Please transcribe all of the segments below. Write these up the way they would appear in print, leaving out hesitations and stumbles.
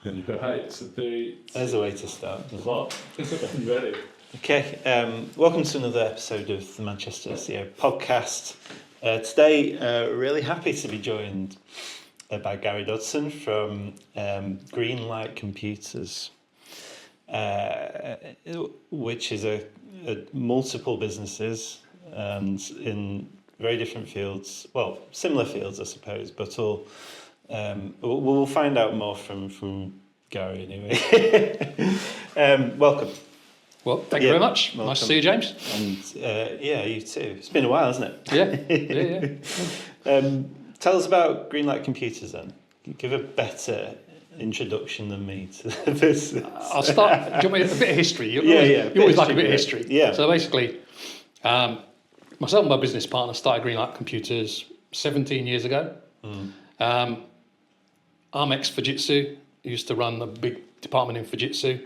Right, so There's a way to start. what? Ready? Okay, welcome to another episode of the Manchester SEO podcast. Today, really happy to be joined by Gary Dodson from Greenlight Computers, which is a multiple businesses and in very different fields. Well, similar fields, I suppose, but all. We'll find out more from Gary anyway. Welcome. Well, thank you very much. Welcome. Nice to see you, James. And you too. It's been a while, hasn't Yeah. Tell us about Greenlight Computers then. Give a better introduction than me to the business. I'll start. Do you want me a bit of history? You You always like a bit of history. Yeah. So basically, myself and my business partner started Greenlight Computers 17 years ago. I'm ex-Fujitsu. Used to run a big department in Fujitsu.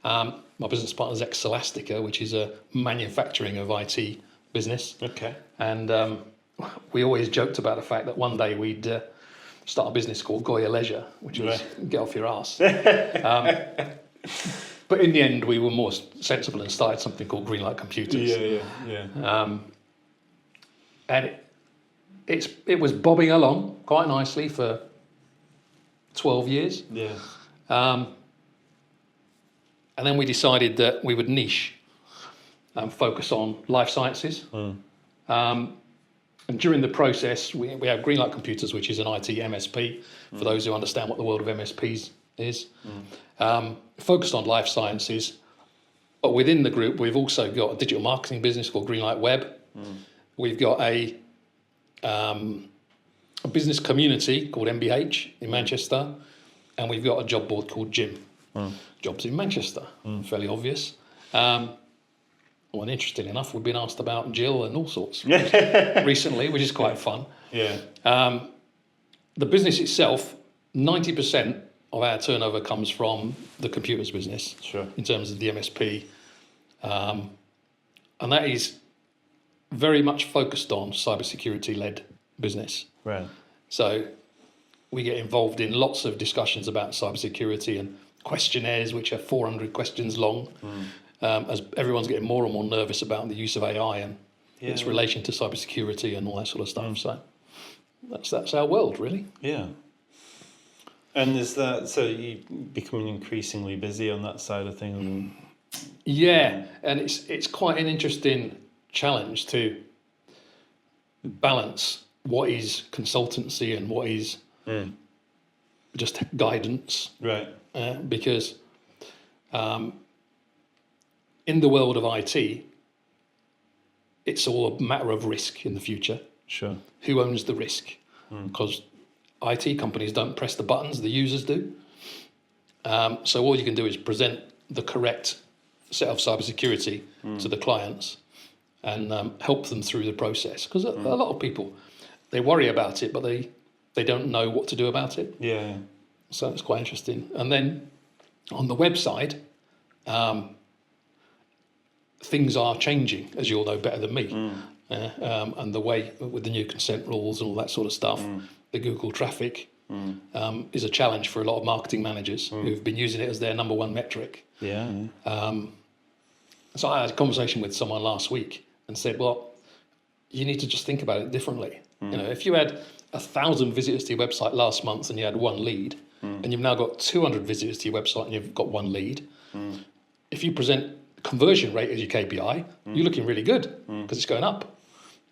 My business partner's ex-Scholastica, which is a manufacturing of IT business. Okay. And we always joked about the fact that one day we'd start a business called Goya Leisure, which was get off your arse. But in the end, we were more sensible and started something called Greenlight Computers. Yeah. And it was bobbing along quite nicely for 12 years. Yeah. And then we decided that we would niche and focus on life sciences. And during the process, we have Greenlight Computers, which is an IT MSP, for those who understand what the world of MSPs is. Focused on life sciences. But within the group, we've also got a digital marketing business called Greenlight Web. We've got a business community called MBH in Manchester. And we've got a job board called Jim. Jobs in Manchester, fairly obvious. And interesting enough, we've been asked about Jill and all sorts recently, which is quite fun. Yeah. The business itself, 90% of our turnover comes from the computers business. Sure. In terms of the MSP. And that is very much focused on cybersecurity-led business. Right. So we get involved in lots of discussions about cybersecurity and questionnaires, which are 400 questions long, as everyone's getting more and more nervous about the use of AI and its relation to cybersecurity and all that sort of stuff. So that's our world, really. Yeah. And is that, so you becoming increasingly busy on that side of things? Yeah, and it's quite an interesting challenge to balance what is consultancy and what is just guidance. Right. Because in the world of IT, it's all a matter of risk in the future. Sure. Who owns the risk? Because IT companies don't press the buttons, the users do. So all you can do is present the correct set of cybersecurity to the clients and help them through the process. Because a lot of people, they worry about it, but they don't know what to do about it. Yeah. So it's quite interesting. And then on the website, things are changing, as you all know better than me. And the way with the new consent rules and all that sort of stuff, the Google traffic is a challenge for a lot of marketing managers who've been using it as their number one metric. Yeah. So I had a conversation with someone last week and said, well, you need to just think about it differently. You know, if you had 1,000 visitors to your website last month and you had one lead, and you've now got 200 visitors to your website and you've got one lead, if you present conversion rate as your KPI, you're looking really good because it's going up.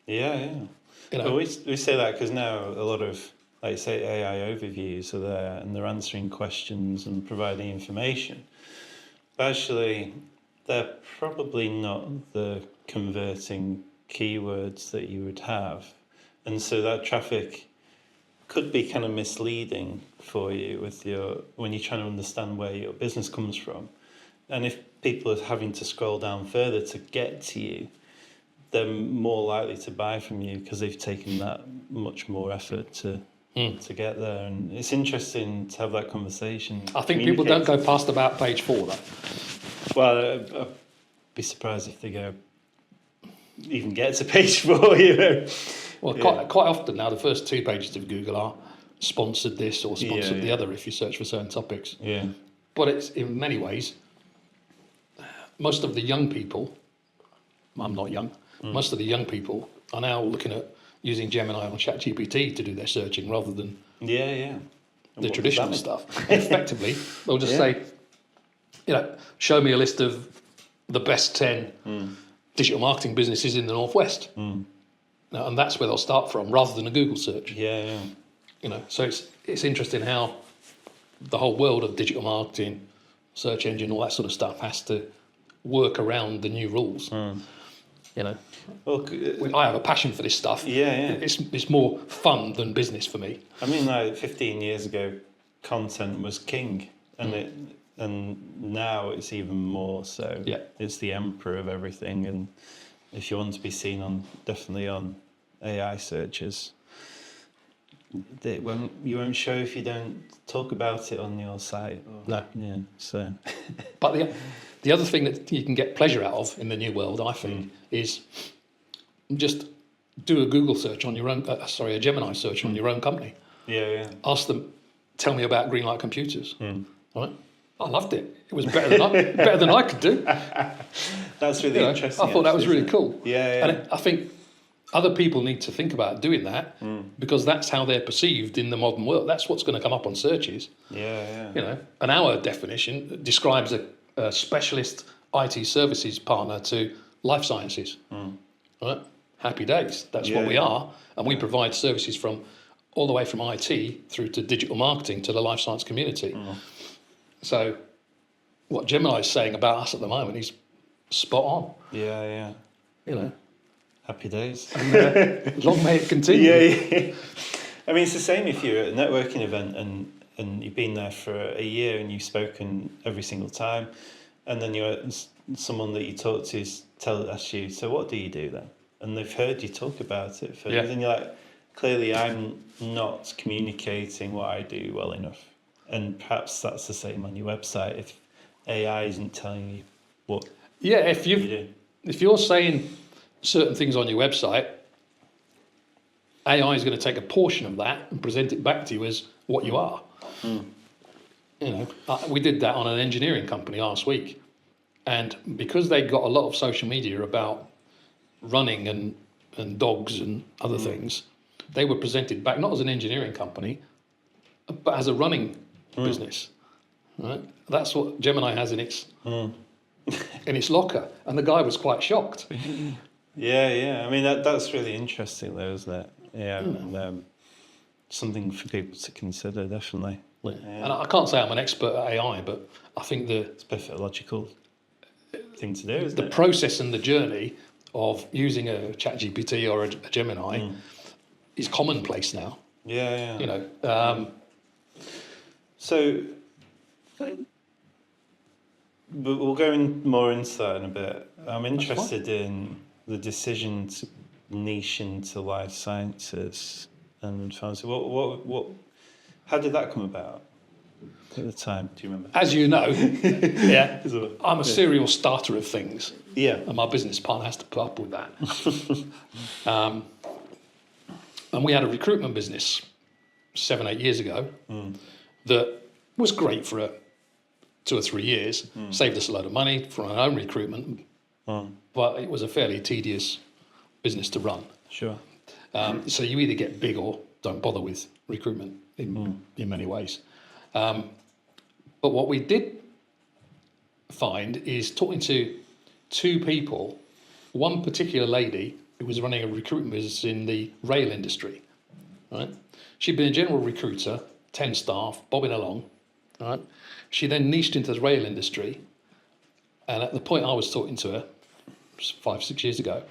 Yeah. You know? Well, we say that because now a lot of, like say, AI overviews are there and they're answering questions and providing information. But actually, they're probably not the converting keywords that you would have. And so that traffic could be kind of misleading for you when you're trying to understand where your business comes from. And if people are having to scroll down further to get to you, they're more likely to buy from you because they've taken that much more effort to get there. And it's interesting to have that conversation. I think people don't go past about page 4, though. Well, I'd be surprised if they even get to page 4, you know. Well, quite often now, the first 2 pages of Google are sponsored this or sponsored the yeah. other if you search for certain topics. Yeah. But it's in many ways, most of the young people, I'm not young, most of the young people are now looking at using Gemini or ChatGPT to do their searching rather than Yeah, yeah. And the what traditional does that stuff. Effectively, they'll just Yeah. say, show me a list of the best 10 digital marketing businesses in the Northwest. Now, and that's where they'll start from rather than a Google search. mean? Yeah. So it's interesting how the whole world of digital marketing, search engine, all that sort of stuff has to work around the new rules. Well, I have a passion for this stuff. Yeah. It's more fun than business for me. I mean, like 15 years ago, content was king, and now it's even more so. Yeah. It's the emperor of everything, and if you want to be seen definitely on AI searches, you won't show if you don't talk about it on your site. No. Yeah. So. But the other thing that you can get pleasure out of in the new world, I think, is just do a Google search on your own, a Gemini search on your own company. Yeah. Ask them, tell me about Greenlight Computers. Right? I loved it. It was better than I could do. That's really interesting. I thought that was actually, really cool. Yeah. And I think other people need to think about doing that because that's how they're perceived in the modern world. That's what's going to come up on searches. Yeah. And our definition describes a specialist IT services partner to life sciences. Right? Happy days. That's what we are. And we provide services from all the way from IT through to digital marketing to the life science community. So what Gemini is saying about us at the moment is spot on. Yeah. Happy days. Long may it continue. Yeah. I mean, it's the same if you're at a networking event and you've been there for a year and you've spoken every single time, and then someone that you talk to asks you, so what do you do then? And they've heard you talk about it, and you're like, clearly I'm not communicating what I do well enough. And perhaps that's the same on your website if AI isn't telling you what if you do. If you're saying certain things on your website, AI is going to take a portion of that and present it back to you as what you are. We did that on an engineering company last week, and because they got a lot of social media about running and dogs and other things, they were presented back not as an engineering company, but as a running business. Right? That's what Gemini has in its in its locker, and the guy was quite shocked. Yeah. I mean, that's really interesting, though, isn't it? Yeah, and, something for people to consider, definitely. Yeah. And I can't say I'm an expert at AI, but I think It's a perfect logical thing to do, isn't the it? process and the journey of using a ChatGPT or a Gemini is commonplace now. Yeah. So, but we'll go more into that in a bit. I'm interested in the decision to niche into life sciences and pharmacy. How did that come about at the time? Do you remember? As you know, I'm a serial starter of things. Yeah. And my business partner has to put up with that. And we had a recruitment business 7-8 years ago that was great for 2 or 3 years, saved us a lot of money for our own recruitment, but it was a fairly tedious business to run. Sure. So you either get big or don't bother with recruitment in many ways. But what we did find is talking to 2 people, one particular lady who was running a recruitment business in the rail industry, right? She'd been a general recruiter, 10 staff, bobbing along, right? She then niched into the rail industry, and at the point I was talking to her, 5-6 years ago,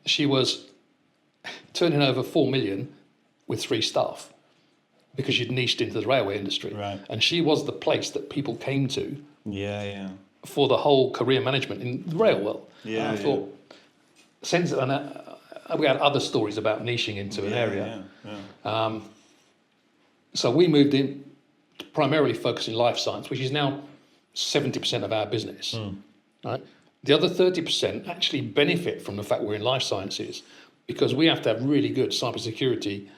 she was turning over 4 million with 3 staff because she'd niched into the railway industry. Right. And she was the place that people came to Yeah. for the whole career management in the rail world. Yeah. And I thought, we had other stories about niching into an area. Yeah. So we moved in to primarily focusing life science, which is now 70% of our business. Right? The other 30% actually benefit from the fact we're in life sciences because we have to have really good cybersecurity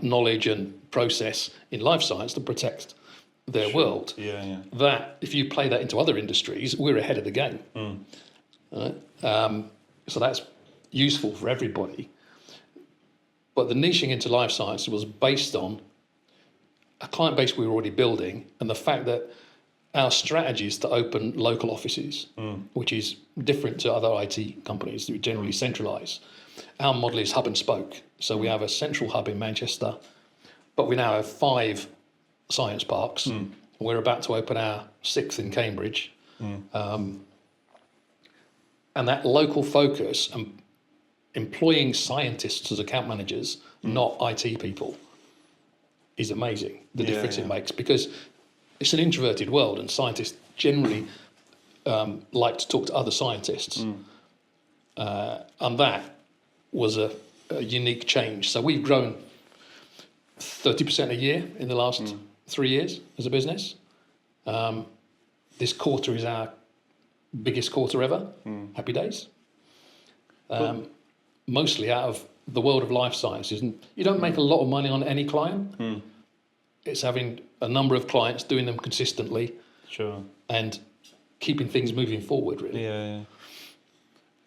knowledge and process in life science to protect their world. Yeah. That, if you play that into other industries, we're ahead of the game. Right? So that's useful for everybody. But the niching into life science was based on a client base we were already building, and the fact that our strategy is to open local offices, which is different to other IT companies who generally centralise. Our model is hub and spoke. So we have a central hub in Manchester, but we now have 5 science parks. We're about to open our 6th in Cambridge. And that local focus and employing scientists as account managers, not IT people, is amazing, the difference it makes, because it's an introverted world and scientists generally like to talk to other scientists. And that was a unique change. So we've grown 30% a year in the last 3 years as a business. This quarter is our biggest quarter ever. Happy days. Mostly out of the world of life sciences. And you don't make a lot of money on any client. It's having a number of clients, doing them consistently, and keeping things moving forward, really.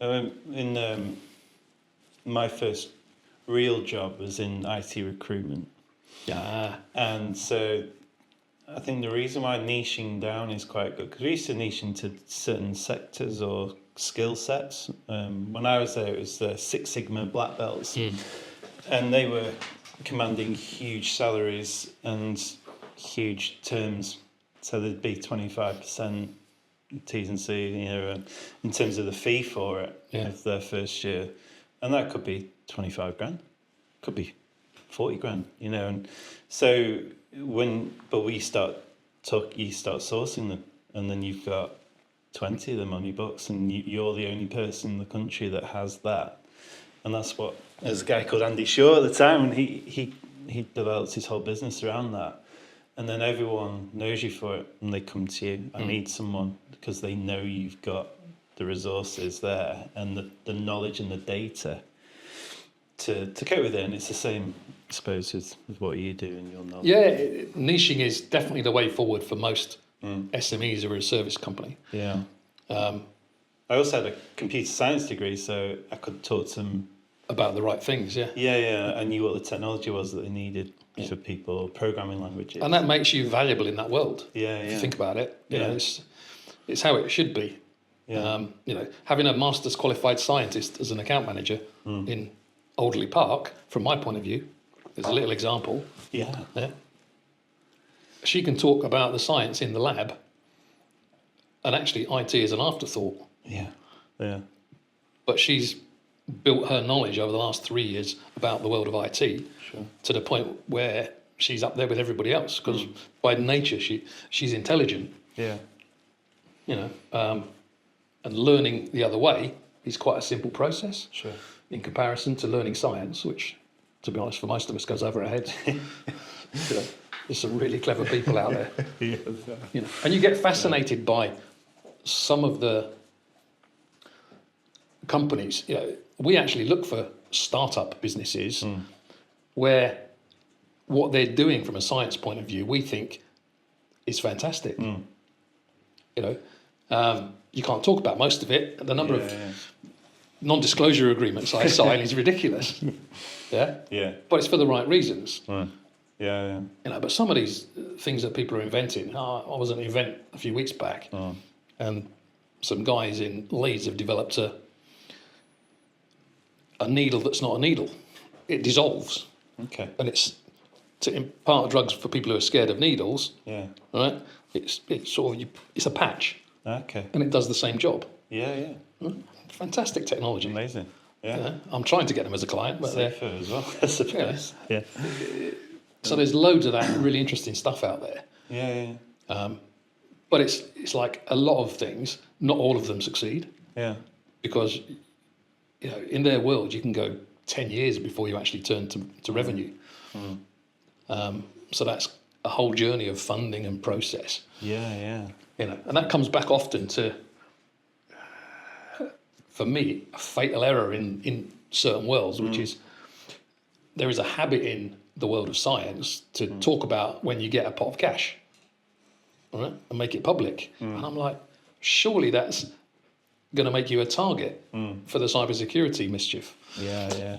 In my first real job was in IT recruitment. And so I think the reason why niching down is quite good, because we used to niche into certain sectors or skill sets. When I was there, it was the Six Sigma black belts, and they were commanding huge salaries and huge terms. So there'd be 25% T's and C's, in terms of the fee for it of their first year, and that could be 25 grand, could be 40 grand, and so you start sourcing them, and then you've got 20 of them on your books, and you're the only person in the country that has that. And that's what, there's a guy called Andy Shaw at the time, and he developed his whole business around that. And then everyone knows you for it, and they come to you. I need someone, because they know you've got the resources there and the knowledge and the data to cope with it. And it's the same, I suppose, with what you do and your knowledge. Yeah, niching is definitely the way forward for most SMEs or a service company. Yeah. I also had a computer science degree, so I could talk to them about the right things, Yeah, I knew what the technology was that they needed for people, programming languages. And that makes you valuable in that world. If you think about it. You know, it's how it should be. Having a master's qualified scientist as an account manager in Alderley Park, from my point of view, is a little example. She can talk about the science in the lab, and actually IT is an afterthought. But she's built her knowledge over the last 3 years about the world of IT to the point where she's up there with everybody else, because by nature she's intelligent. And learning the other way is quite a simple process in comparison to learning science, which, to be honest, for most of us goes over our heads. There's some really clever people out there. And you get fascinated by some of the companies. We actually look for startup businesses where what they're doing from a science point of view, we think is fantastic. You can't talk about most of it. The number of non-disclosure agreements I sign is ridiculous. But it's for the right reasons. But some of these things that people are inventing. I was at an event a few weeks back, and some guys in Leeds have developed a needle that's not a needle. It dissolves. And it's to impart drugs for people who are scared of needles. Right? It's sort of it's a patch. And it does the same job. Fantastic technology. Amazing. I'm trying to get them as a client, but safer as well, I suppose. So there's loads of that really interesting stuff out there. But it's like a lot of things, not all of them succeed. Because in their world you can go 10 years before you actually turn to revenue. So that's a whole journey of funding and process. And that comes back often to, for me, a fatal error in certain worlds, which is there is a habit in the world of science to talk about when you get a pot of cash, all right, and make it public. And I'm like, surely that's going to make you a target for the cybersecurity mischief. Yeah.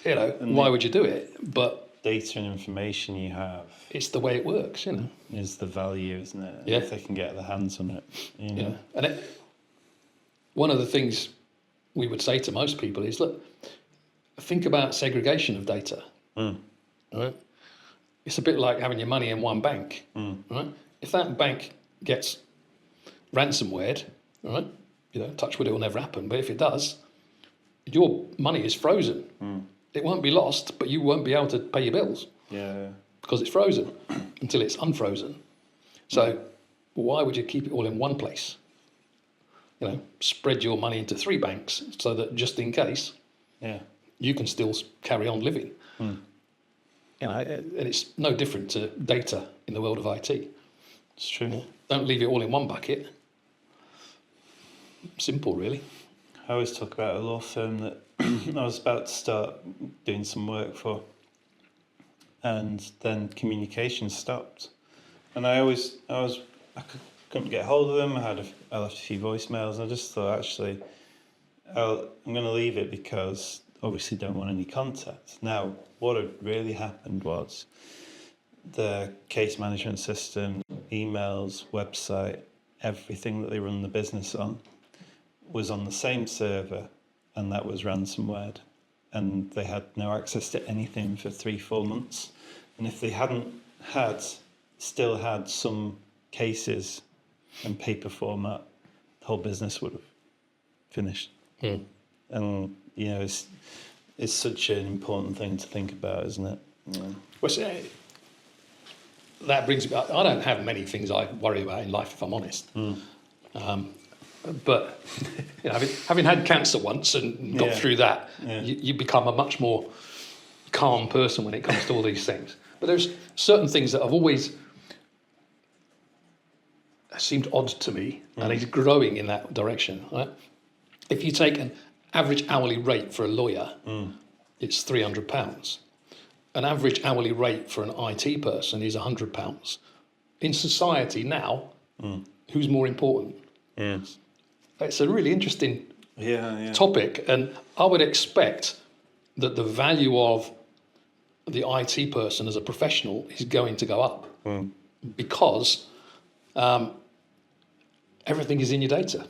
You know, why would you do it? But Data and information you have it's the way it works, you know. is the value, isn't it? Yeah. If they can get their hands on it, you know. Yeah. And one of the things we would say to most people is, look, think about segregation of data. Right? It's a bit like having your money in one bank. Right? If that bank gets ransomwared, right? You know, touch wood, it will never happen. But if it does, your money is frozen. It won't be lost, but you won't be able to pay your bills. Yeah. Because it's frozen until it's unfrozen. So why would you keep it all in one place? You know, spread your money into 3 banks so that just in case, you can still carry on living. You know, and it's no different to data in the world of IT. It's true. Don't leave it all in one bucket. Simple, really. I always talk about a law firm that I was about to start doing some work for, and then communication stopped. And I couldn't get hold of them. I left a few voicemails, and I just thought, actually, I'm going to leave it because obviously don't want any contact. Now, what had really happened was the case management system, emails, website, everything that they run the business on was on the same server, and that was ransomware. And they had no access to anything for 3-4 months. And if they hadn't still had some cases in paper format, the whole business would have finished. And, you know, it's such an important thing to think about, isn't it? Yeah. Well, so, that brings me. I don't have many things I worry about in life, if I'm honest. But you know, having had cancer once and got through that, you become a much more calm person when it comes to all these things. But there's certain things that have always seemed odd to me, and it's growing in that direction. Right? If you take an average hourly rate for a lawyer, it's £300. An average hourly rate for an IT person is £100. In society now, who's more important? Yes. It's a really interesting topic, and I would expect that the value of the IT person as a professional is going to go up because everything is in your data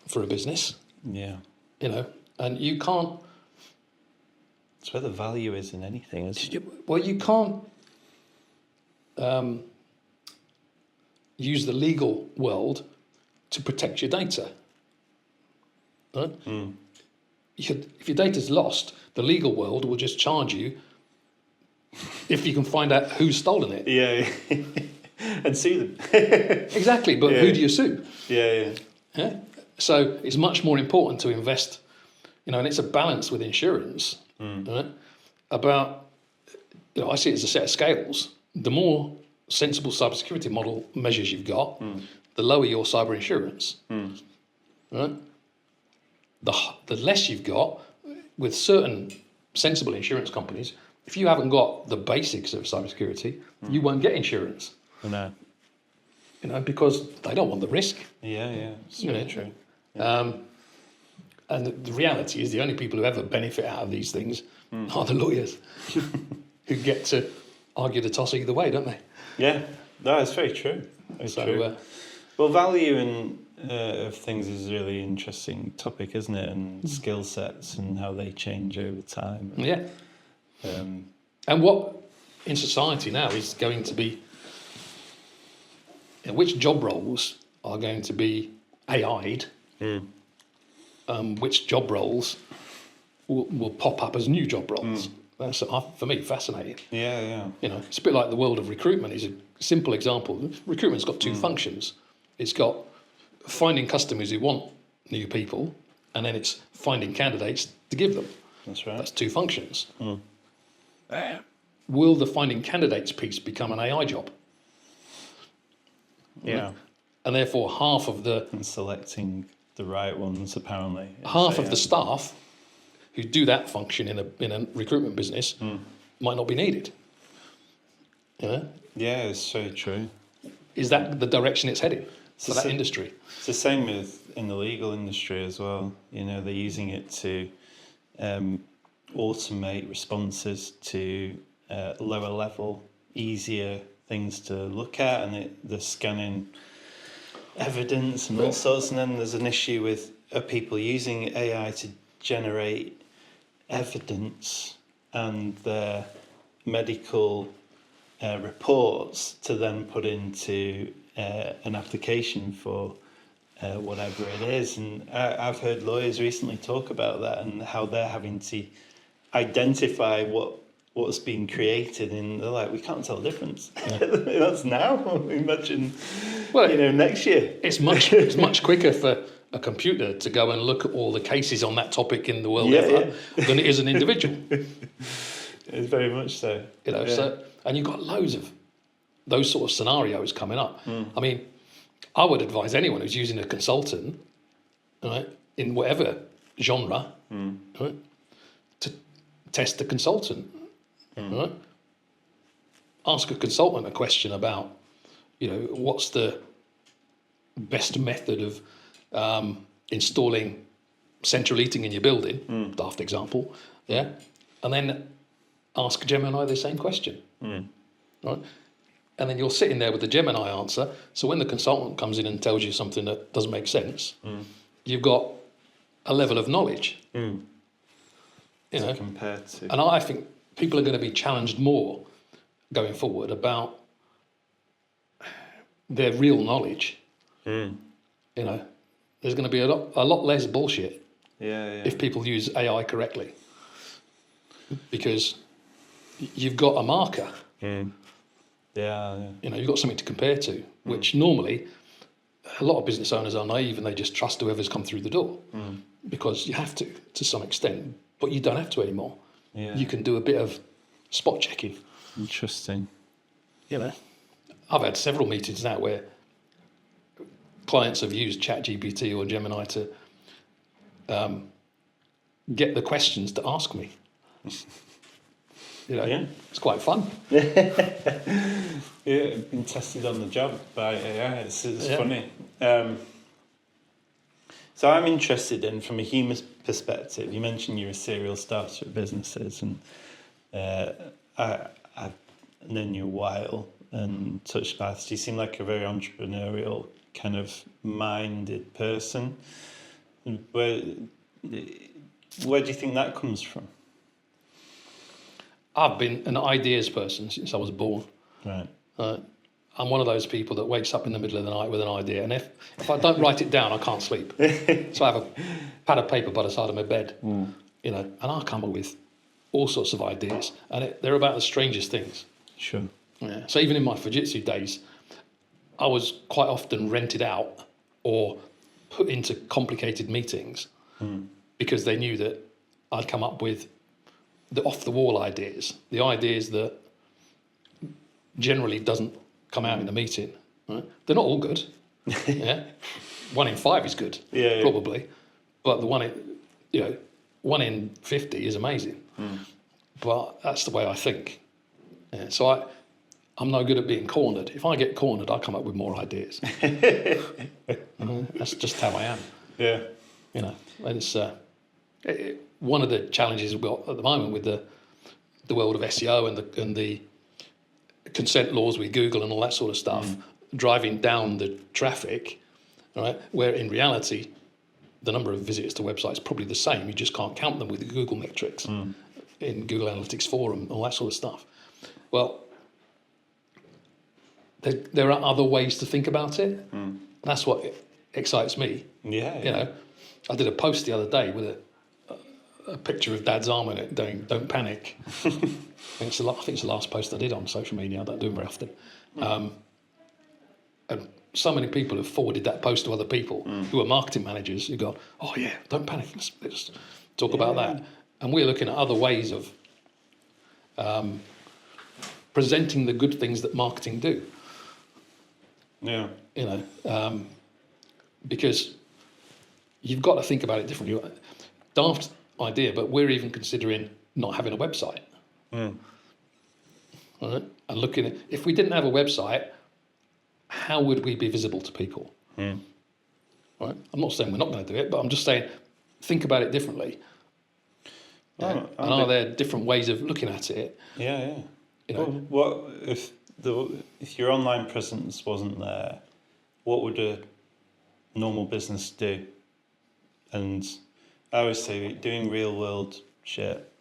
for a business. Yeah. You know, and you can't. It's where the value is in anything, isn't it? Well, you can't use the legal world to protect your data. Right? If your data's lost, the legal world will just charge you if you can find out who's stolen it. Yeah. And sue them. Exactly, but who do you sue? Yeah. So it's much more important to invest, you know, and it's a balance with insurance. Right? About, you know, I see it as a set of scales. The more sensible cybersecurity model measures you've got, the lower your cyber insurance. Right? The less you've got, with certain sensible insurance companies, if you haven't got the basics of cybersecurity, you won't get insurance. No. You know, because they don't want the risk. Yeah. It's You know, very true. And the reality is the only people who ever benefit out of these things are the lawyers who get to argue the toss either way, don't they? Yeah, that's very true. True. Well, value of things is a really interesting topic, isn't it? And skill sets and how they change over time. Yeah. And what in society now is going to be, you know, which job roles are going to be AI'd, which job roles will pop up as new job roles. That's, for me, fascinating. Yeah. You know, it's a bit like the world of recruitment is a simple example. Recruitment's got 2 functions. It's got finding customers who want new people, and then it's finding candidates to give them. That's right. That's 2 functions. Will the finding candidates piece become an AI job? Yeah. And therefore half of the And selecting the right ones, apparently. half of the staff who do that function in a recruitment business might not be needed. You know? Yeah, it's so true. Is that the direction it's heading for that So- industry? It's the same in the legal industry as well. You know, they're using it to automate responses to lower level, easier things to look at, and they're scanning evidence and all sorts. And then there's an issue with people using AI to generate evidence and their medical reports to then put into an application for whatever it is. And I've heard lawyers recently talk about that and how they're having to identify what's being created, and they're like, we can't tell the difference. That's now. Imagine, next year. It's much quicker for a computer to go and look at all the cases on that topic in the world than it is an individual. It's very much so. So, and you've got loads of those sort of scenarios coming up. I mean, I would advise anyone who's using a consultant, right, in whatever genre, right, to test the consultant. Right? Ask a consultant a question about, what's the best method of installing central heating in your building, daft example, and then ask Gemini the same question, right? And then you're sitting there with the Gemini answer. So when the consultant comes in and tells you something that doesn't make sense, you've got a level of knowledge. Compared to. And I think people are going to be challenged more going forward about their real knowledge. There's going to be a lot less bullshit if people use AI correctly, because you've got a marker. You've got something to compare to, which normally a lot of business owners are naive and they just trust whoever's come through the door because you have to some extent, but you don't have to anymore. You can do a bit of spot checking. Interesting. I've had several meetings now where clients have used ChatGPT or Gemini to get the questions to ask me. It's quite fun. Been tested on the job by AI. It's funny. So I'm interested in, from a human perspective, you mentioned you're a serial starter at businesses, and I've known you a while and touched paths. You seem like a very entrepreneurial kind of minded person. Where do you think that comes from? I've been an ideas person since I was born. Right. I'm one of those people that wakes up in the middle of the night with an idea, and if I don't write it down, I can't sleep. So I have a pad of paper by the side of my bed, and I come up with all sorts of ideas, and they're about the strangest things. Sure. Yeah. So even in my Fujitsu days, I was quite often rented out or put into complicated meetings because they knew that I'd come up with the off-the-wall ideas, the ideas that generally doesn't come out in a meeting. Right? They're not all good. 1 in 5 is good, probably, but the 1 in 50 is amazing. But that's the way I think. So I'm no good at being cornered. If I get cornered, I come up with more ideas. That's just how I am. Yeah. And it's one of the challenges we've got at the moment with the world of SEO and the consent laws with Google and all that sort of stuff, driving down the traffic, right? Where in reality, the number of visitors to websites is probably the same. You just can't count them with the Google metrics in Google Analytics 4 and all that sort of stuff. Well, there are other ways to think about it. That's what excites me. I did a post the other day with a picture of Dad's arm in it, doing "Don't panic." I think it's the last post I did on social media. I don't do them very often. And so many people have forwarded that post to other people who are marketing managers who go, "Oh yeah, don't panic. Let's talk about that." And we're looking at other ways of presenting the good things that marketing do. Because you've got to think about it differently. Daft idea, but we're even considering not having a website. Mm. Right? And looking at, if we didn't have a website, how would we be visible to people? Mm. Right? I'm not saying we're not going to do it, but I'm just saying think about it differently. Oh, And are there different ways of looking at it? Yeah. You know, What if your online presence wasn't there? What would a normal business do? And I always say doing real world shit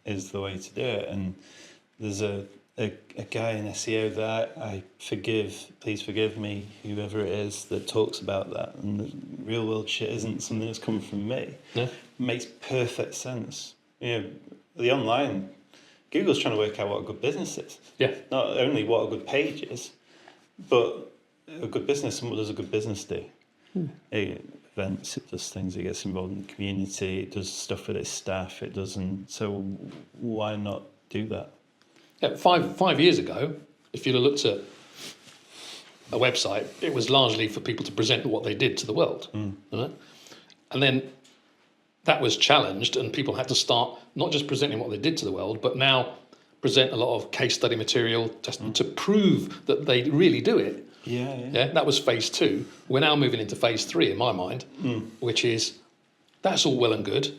is the way to do it. And there's a guy in SEO that I forgive, please forgive me, whoever it is that talks about that. And the real world shit isn't something that's come from me. Yeah. It makes perfect sense. You know, the online, Google's trying to work out what a good business is. Yeah. Not only what a good page is, but a good business, and what does a good business do? It events, it does things, it gets involved in the community, it does stuff with its staff, it doesn't. So why not do that? Yeah, five years ago, if you'd have looked at a website, it was largely for people to present what they did to the world. Right? And then that was challenged, and people had to start not just presenting what they did to the world, but now present a lot of case study material just to prove that they really do it. Yeah, that was phase 2. We're now moving into phase 3 in my mind, which is that's all well and good,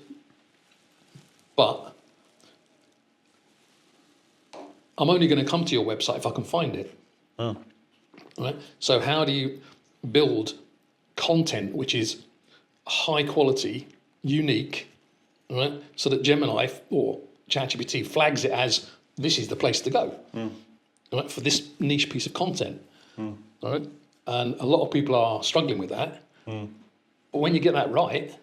but I'm only going to come to your website if I can find it. Oh. Right? So how do you build content which is high quality, unique, right? So that Gemini or ChatGPT flags it as this is the place to go, right? For this niche piece of content, right? And a lot of people are struggling with that. But when you get that right,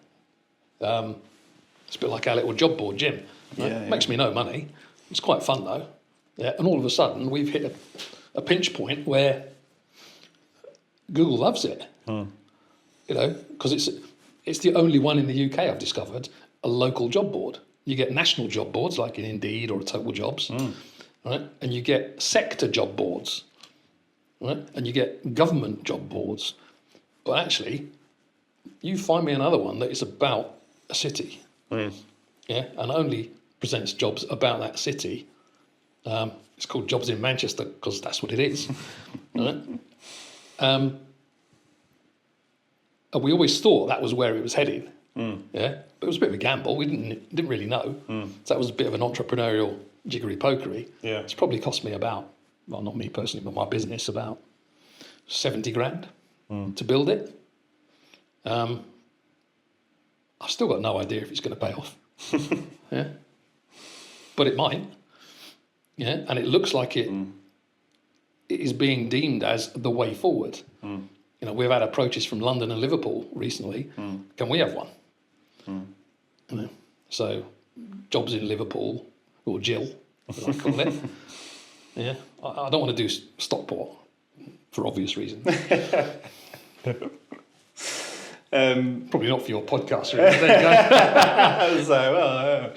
it's a bit like our little job board, Jim. Right? Yeah. Makes me no money. It's quite fun though. Yeah. And all of a sudden we've hit a pinch point where Google loves it. You know, because it's the only one in the UK I've discovered, a local job board. You get national job boards like in Indeed or Total Jobs, right? And you get sector job boards, right? And you get government job boards. But actually, you find me another one that is about a city, yeah, and only presents jobs about that city. It's called Jobs in Manchester because that's what it is, right? And we always thought that was where it was heading, yeah. But it was a bit of a gamble. We didn't really know. So that was a bit of an entrepreneurial jiggery pokery. Yeah. It's probably cost me about, well, not me personally, but my business about 70 grand to build it. I've still got no idea if it's going to pay off. Yeah, but it might. Yeah, and it looks like it is being deemed as the way forward. You know, we've had approaches from London and Liverpool recently. Can we have one? You know, so jobs in Liverpool, or Jill, as I call it. Yeah, I don't want to do Stockport for obvious reasons. Probably not for your podcast. Really. There you go. I was like, well,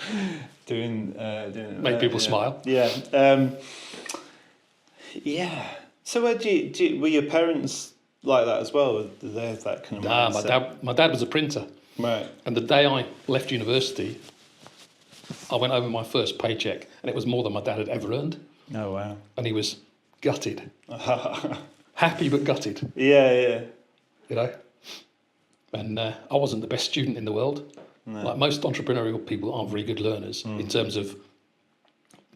doing Make people smile. Yeah. Yeah. So were your parents like that as well? Did they have that kind of mindset? My dad was a printer. Right. And the day I left university, I went over my first paycheck, and it was more than my dad had ever earned. Oh, wow. And he was gutted. Happy but gutted. Yeah. You know? And I wasn't the best student in the world. No. Like most entrepreneurial people aren't very good learners in terms of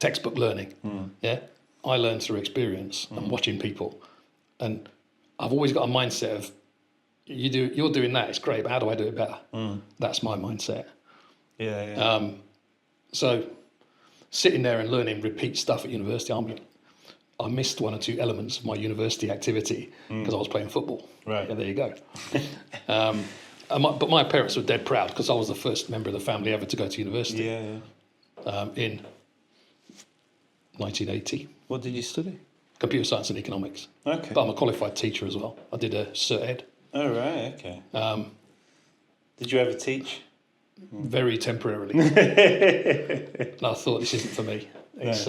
textbook learning. Yeah, I learned through experience and watching people. And I've always got a mindset of, you're doing that, it's great, but how do I do it better? That's my mindset. Yeah. So sitting there and learning repeat stuff at university, I missed one or two elements of my university activity because I was playing football. Right. Yeah, there you go. But my parents were dead proud because I was the first member of the family ever to go to university. Yeah. In 1980. What did you study? Computer science and economics. Okay. But I'm a qualified teacher as well. I did a Cert Ed. Oh, right, okay. Did you ever teach? Very temporarily. And I thought, this isn't for me. It's,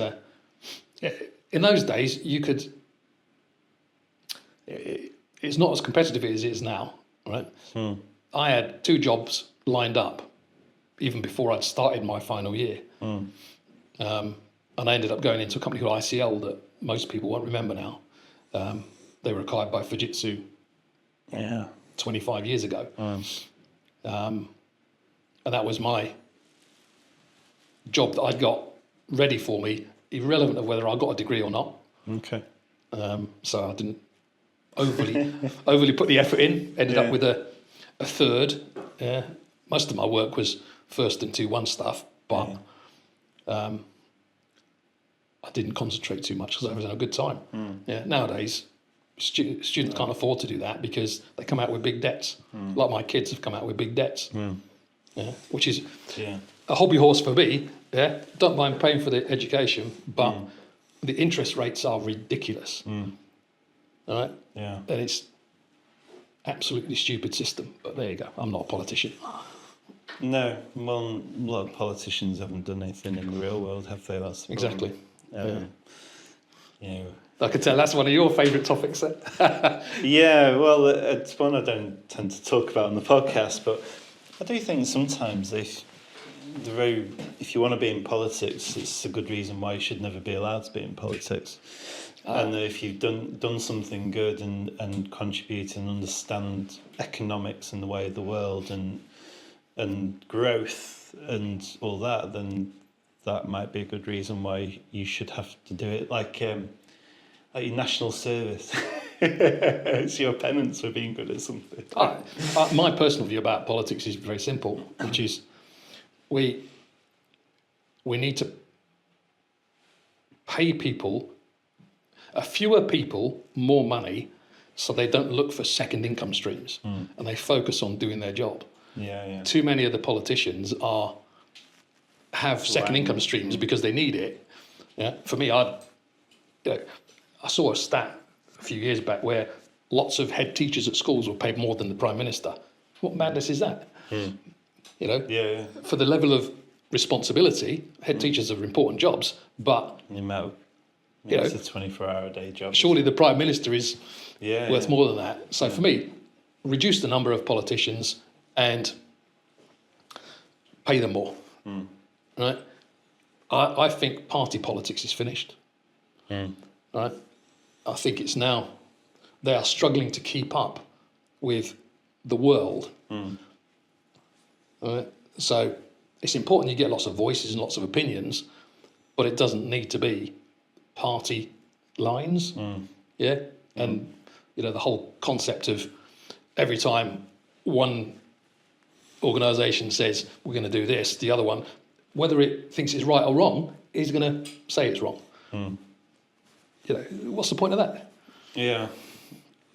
in those days, you could... It's not as competitive as it is now, right? I had 2 jobs lined up even before I'd started my final year. And I ended up going into a company called ICL that most people won't remember now. They were acquired by Fujitsu 25 years ago. And that was my job that I'd got ready for me, irrelevant of whether I got a degree or not. Okay. So I didn't overly put the effort in. Ended up with a third. Yeah. Most of my work was first and 2-1 stuff, but I didn't concentrate too much because I was having a good time. Yeah. Nowadays, students can't afford to do that because they come out with big debts. A lot of my kids have come out with big debts. Yeah. Which is a hobby horse for me. Yeah. Don't mind paying for the education, but the interest rates are ridiculous. All right. Yeah. And it's absolutely stupid system. But there you go. I'm not a politician. No, well, a lot of politicians haven't done anything in the real world, have they? That's the problem. Exactly. You know. I can tell that's one of your favourite topics. Yeah, well, it's one I don't tend to talk about on the podcast, but I do think sometimes if you want to be in politics, it's a good reason why you should never be allowed to be in politics. And if you've done something good and contribute and understand economics and the way of the world and growth and all that, then that might be a good reason why you should have to do it. Like your national service. It's your penance for being good at something. My personal view about politics is very simple, which is we need to pay people, fewer people, more money, so they don't look for second income streams and they focus on doing their job. Yeah. Too many of the politicians have second income streams because they need it. Yeah. For me, I saw a stat a few years back where lots of head teachers at schools were paid more than the Prime Minister. What madness is that? You know? Yeah. For the level of responsibility, head teachers are important jobs, but The amount, it's a 24-hour-a-day job. surely the Prime Minister is worth more than that. So for me, reduce the number of politicians and pay them more. Right? I think party politics is finished. Right? I think it's now, they are struggling to keep up with the world. Right? So it's important you get lots of voices and lots of opinions, but it doesn't need to be party lines. Yeah? And, the whole concept of every time one organisation says, we're going to do this, the other one, whether it thinks it's right or wrong, is going to say it's wrong. What's the point of that? Yeah.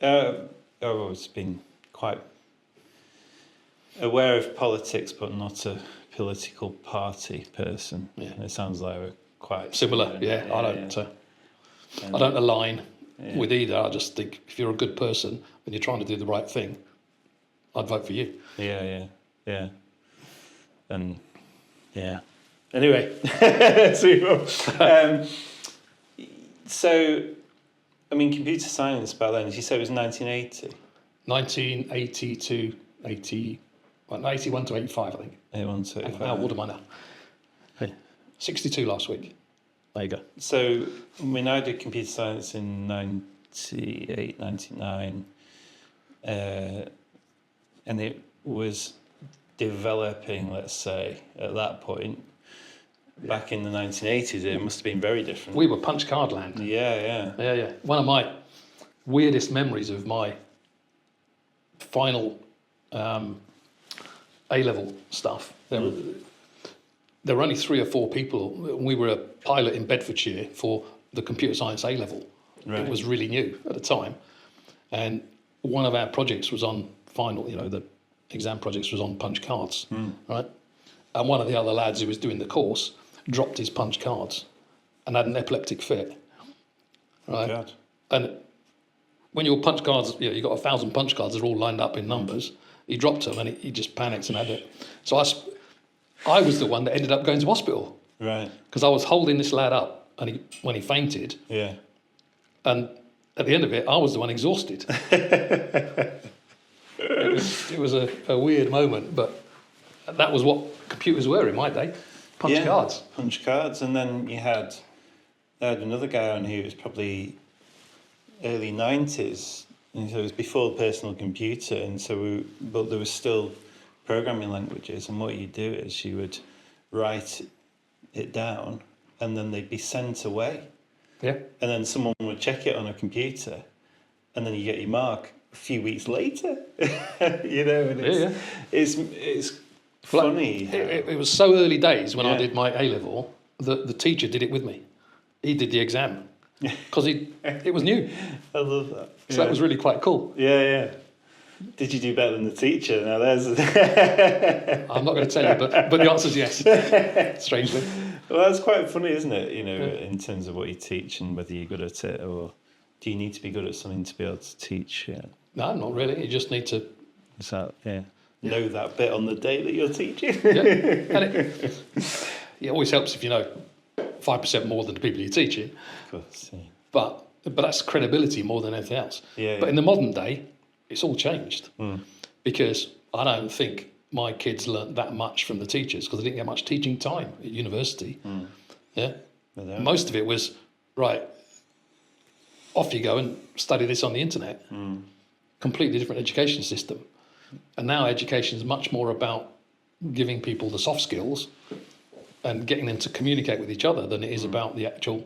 I've always been quite aware of politics, but not a political party person. Yeah. It sounds like we're quite similar. I don't align with either. I just think if you're a good person and you're trying to do the right thing, I'd vote for you. Yeah. And anyway, so I mean, computer science back then, as you said, it was 1980. 1980 to 81 to 85, I think. 81 to 85. How old am I now? 62 last week. There you go. So, I mean, I did computer science in 98, 99, and it was developing, let's say, at that point. Back in the 1980s, it must have been very different. We were punch card land. Yeah. One of my weirdest memories of my final A-level stuff. There were only 3 or 4 people. We were a pilot in Bedfordshire for the computer science A-level. Right. It was really new at the time. And one of our projects was on final, the exam projects was on punch cards, right? And one of the other lads who was doing the course dropped his punch cards and had an epileptic fit. Right? Oh, God. And when your punch cards, you've got 1,000 punch cards, they're all lined up in numbers. He dropped them and he just panicked and had it. So I was the one that ended up going to hospital. Right. Because I was holding this lad up and when he fainted. Yeah. And at the end of it, I was the one exhausted. It was a weird moment, but that was what computers were in my day. Punch cards. Punch cards. And then I had another guy on who was probably early 90s. And so it was before the personal computer. And so but there was still programming languages. And what you do is you would write it down and then they'd be sent away. Yeah. And then someone would check it on a computer. And then you get your mark a few weeks later. You know, and it's funny. It was so early days when I did my A-level that the teacher did it with me. He did the exam because it was new. I love that. So that was really quite cool. Yeah. Did you do better than the teacher? Now there's. I'm not going to tell you, but the answer is yes. Strangely. Well, that's quite funny, isn't it? You know, in terms of what you teach and whether you're good at it, or do you need to be good at something to be able to teach? Yeah. No, not really. You just need to. Know that bit on the day that you're teaching. And it always helps if you know 5% more than the people you're teaching. Of course. Yeah. But that's credibility more than anything else. But in the modern day, it's all changed because I don't think my kids learnt that much from the teachers because they didn't get much teaching time at university. Yeah, most of it was right. Off you go and study this on the internet. Completely different education system, and now education is much more about giving people the soft skills and getting them to communicate with each other than it is about the actual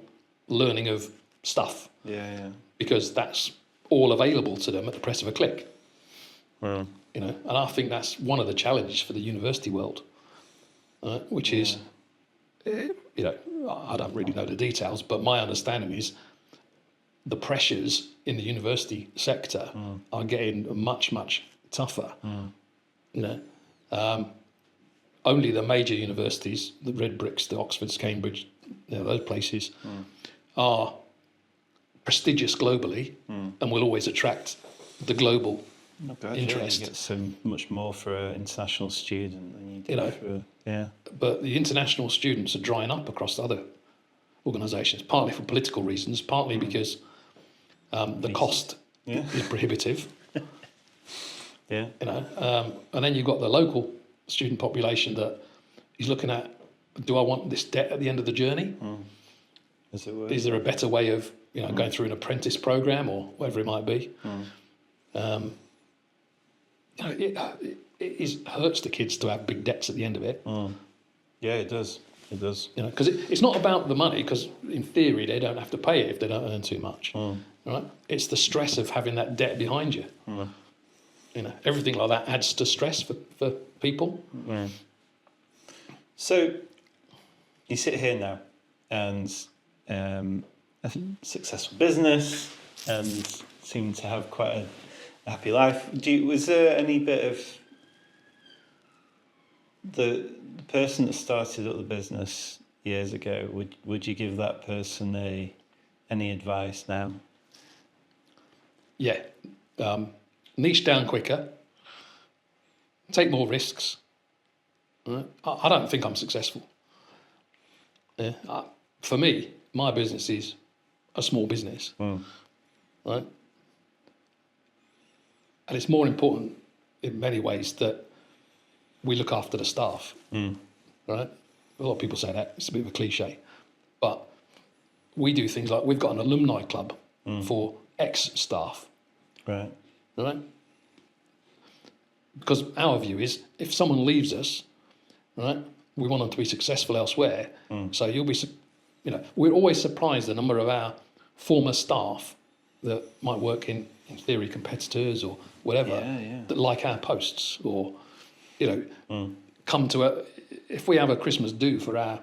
learning of stuff. Yeah. Because that's all available to them at the press of a click. Well, you know, and I think that's one of the challenges for the university world, which is, you know, I don't really know the details, but my understanding is the pressures in the university sector are getting much, much tougher. You know, only the major universities, the Red Bricks, the Oxfords, Cambridge, you know, those places are prestigious globally and will always attract the global interest. You get so much more for an international student than you do for But the international students are drying up across other organisations, partly for political reasons, partly because the cost is prohibitive. You know, and then you've got the local student population that is looking at: do I want this debt at the end of the journey? Is there a better way of going through an apprentice program or whatever it might be? It hurts the kids to have big debts at the end of it. Yeah, it does. It does. Because it's not about the money, because in theory they don't have to pay it if they don't earn too much. Right? It's the stress of having that debt behind you. Everything like that adds to stress for people. So you sit here now and a successful business and seem to have quite a happy life. Was there any bit of the person that started up the business years ago? Would you give that person any advice now? Yeah, niche down quicker, take more risks. Right? I don't think I'm successful. Yeah, for me, my business is a small business, right? And it's more important in many ways that we look after the staff, right? A lot of people say that, it's a bit of a cliche, but we do things like we've got an alumni club for ex-staff. Right. Because our view is if someone leaves us, right, we want them to be successful elsewhere. So you'll be, we're always surprised the number of our former staff that might work in theory, competitors or whatever, that like our posts or, come to if we have a Christmas do for our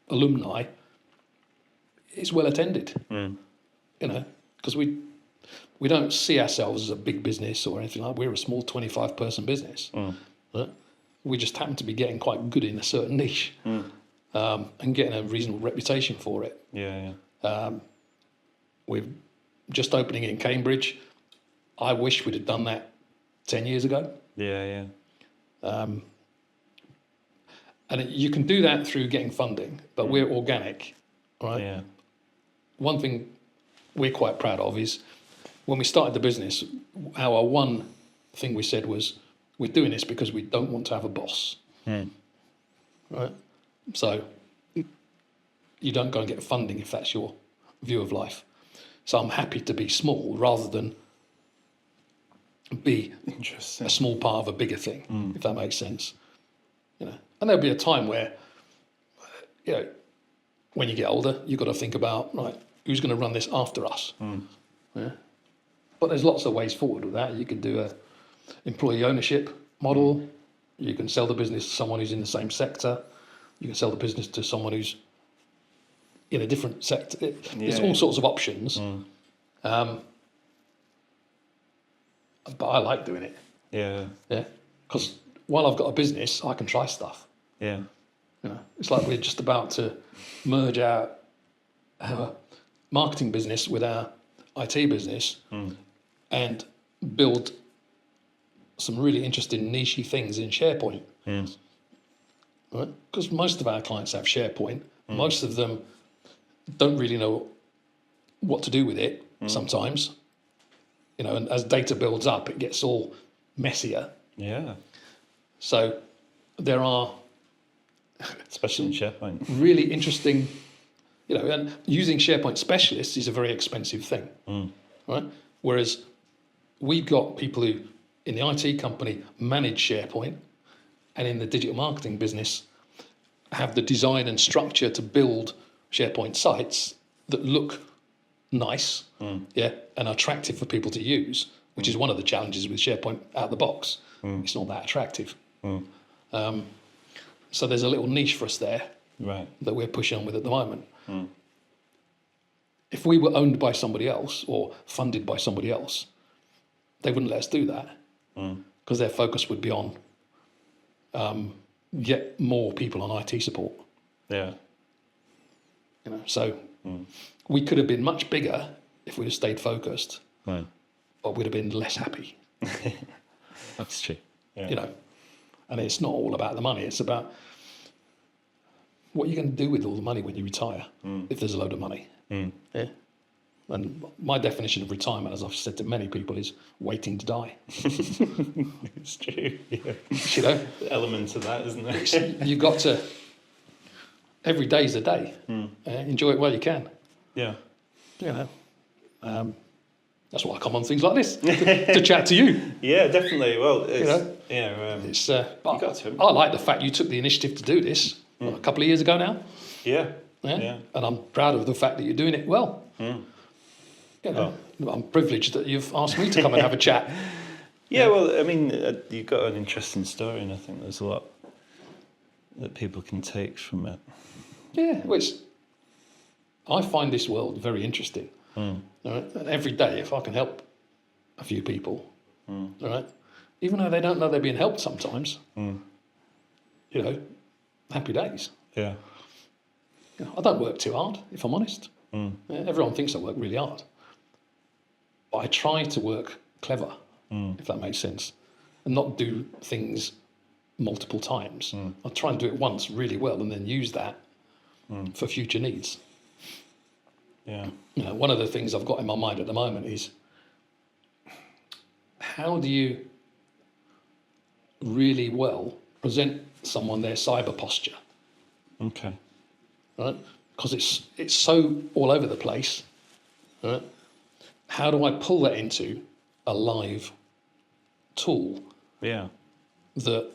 alumni, it's well attended, because we don't see ourselves as a big business or anything like that. We're a small 25-person business. Right? We just happen to be getting quite good in a certain niche and getting a reasonable reputation for it. We're just opening it in Cambridge. I wish we'd have done that 10 years ago. And you can do that through getting funding, but we're organic, right? One thing we're quite proud of is when we started the business, our one thing we said was, we're doing this because we don't want to have a boss. Right? So you don't go and get funding if that's your view of life. So I'm happy to be small rather than be Interesting. a small part of a bigger thing, if that makes sense. You know, and there'll be a time where, you know, when you get older, you've got to think about, right, who's going to run this after us? Yeah. But there's lots of ways forward with that. You can do a employee ownership model. You can sell the business to someone who's in the same sector. You can sell the business to someone who's in a different sector. There's all sorts of options. But I like doing it. Yeah. Yeah. Because while I've got a business, I can try stuff. Yeah. You know, it's like we're just about to merge our marketing business with our IT business and build some really interesting niche things in SharePoint. Right? Because most of our clients have SharePoint. Most of them don't really know what to do with it sometimes. You know, and as data builds up, it gets all messier. Yeah. So there are Especially in SharePoint. really interesting, you know, and using SharePoint specialists is a very expensive thing, right? Whereas we've got people who, in the IT company, manage SharePoint, and in the digital marketing business, have the design and structure to build SharePoint sites that look nice, and attractive for people to use, which is one of the challenges with SharePoint out of the box. It's not that attractive. So there's a little niche for us there that we're pushing on with at the moment. If we were owned by somebody else or funded by somebody else, they wouldn't let us do that because their focus would be on get more people on IT support. Yeah. You know, so we could have been much bigger if we'd have stayed focused, Right. but we'd have been less happy. That's true. Yeah. You know, and it's not all about the money. It's about what you're going to do with all the money when you retire, if there's a load of money. Yeah. And my definition of retirement, as I've said to many people, is waiting to die. It's true. Yeah. You know, Element of that, isn't there? you've got to, every day's a day. Enjoy it while you can. Yeah. You know, that's why I come on things like this to chat to you. Yeah, definitely. Well, it's, You know, yeah. It's, got to. I like the fact you took the initiative to do this a couple of years ago now. Yeah. Yeah? And I'm proud of the fact that you're doing it well. You know, I'm privileged that you've asked me to come and have a chat. Yeah, well, I mean, you've got an interesting story, and I think there's a lot that people can take from it. Yeah, which I find this world very interesting. All right? And every day, if I can help a few people, all right, even though they don't know they're being helped sometimes, you know, happy days. Yeah. You know, I don't work too hard, if I'm honest. Yeah, everyone thinks I work really hard. But I try to work clever, if that makes sense, and not do things multiple times. I try and do it once really well and then use that for future needs. Yeah. You know, one of the things I've got in my mind at the moment is how do you really well present someone their cyber posture? Okay. Right? Because it's so all over the place. Right? How do I pull that into a live tool Yeah. that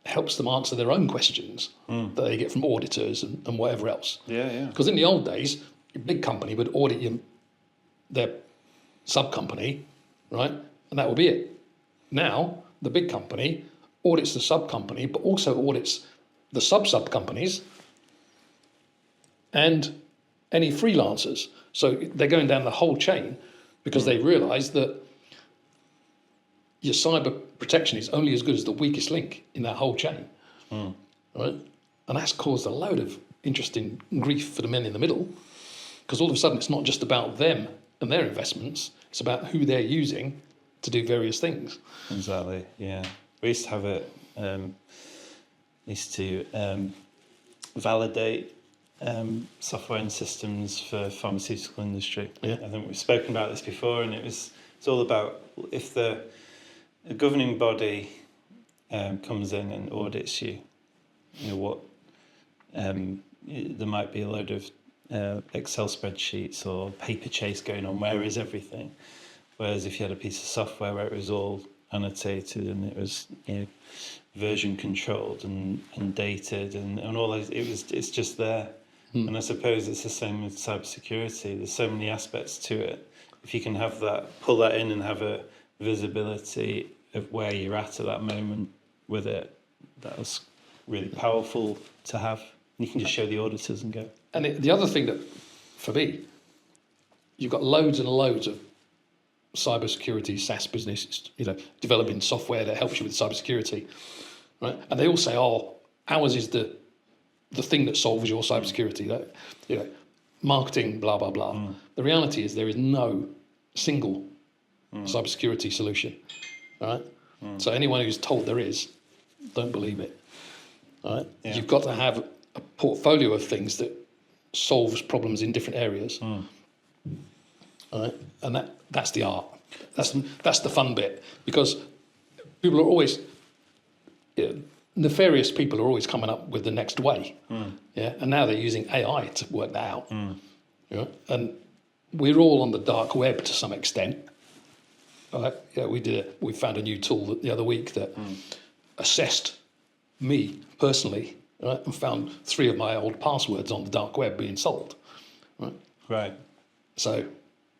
helps them answer their own questions that they get from auditors and whatever else? Yeah, yeah. Because in the old days, a big company would audit their sub-company, right? And that would be it. Now, the big company audits the sub-company, but also audits the sub-companies and any freelancers. So they're going down the whole chain because they realise that your cyber protection is only as good as the weakest link in that whole chain, right? And that's caused a load of interesting grief for the men in the middle because all of a sudden it's not just about them and their investments, it's about who they're using to do various things. Exactly, yeah. We used to have it, validate software and systems for pharmaceutical industry. Yeah. I think we've spoken about this before, and it's all about if the governing body comes in and audits you. You know what? There might be a load of Excel spreadsheets or paper chase going on. Where is everything? Whereas if you had a piece of software where it was all annotated and it was, you know, version controlled and dated and all those, it's just there. And I suppose it's the same with cybersecurity. There's so many aspects to it. If you can have that, pull that in and have a visibility of where you're at that moment with it, that was really powerful to have. You can just show the auditors and go. And the other thing that, for me, you've got loads and loads of cybersecurity SaaS businesses, you know, developing software that helps you with cybersecurity, right? And they all say, "Oh, ours is the thing that solves your cybersecurity." That, you know, marketing, blah blah blah. The reality is there is no single cybersecurity solution, right? So anyone who's told there is, don't believe it. All right? Yeah. You've got to have a portfolio of things that solves problems in different areas. All right? And that's the art. That's the fun bit, because people are always, you know, nefarious people are always coming up with the next way. Yeah, and now they're using AI to work that out. You know? And we're all on the dark web to some extent. Right? Yeah, we found a new tool the other week that assessed me personally, right, and found 3 of my old passwords on the dark web being sold. Right. So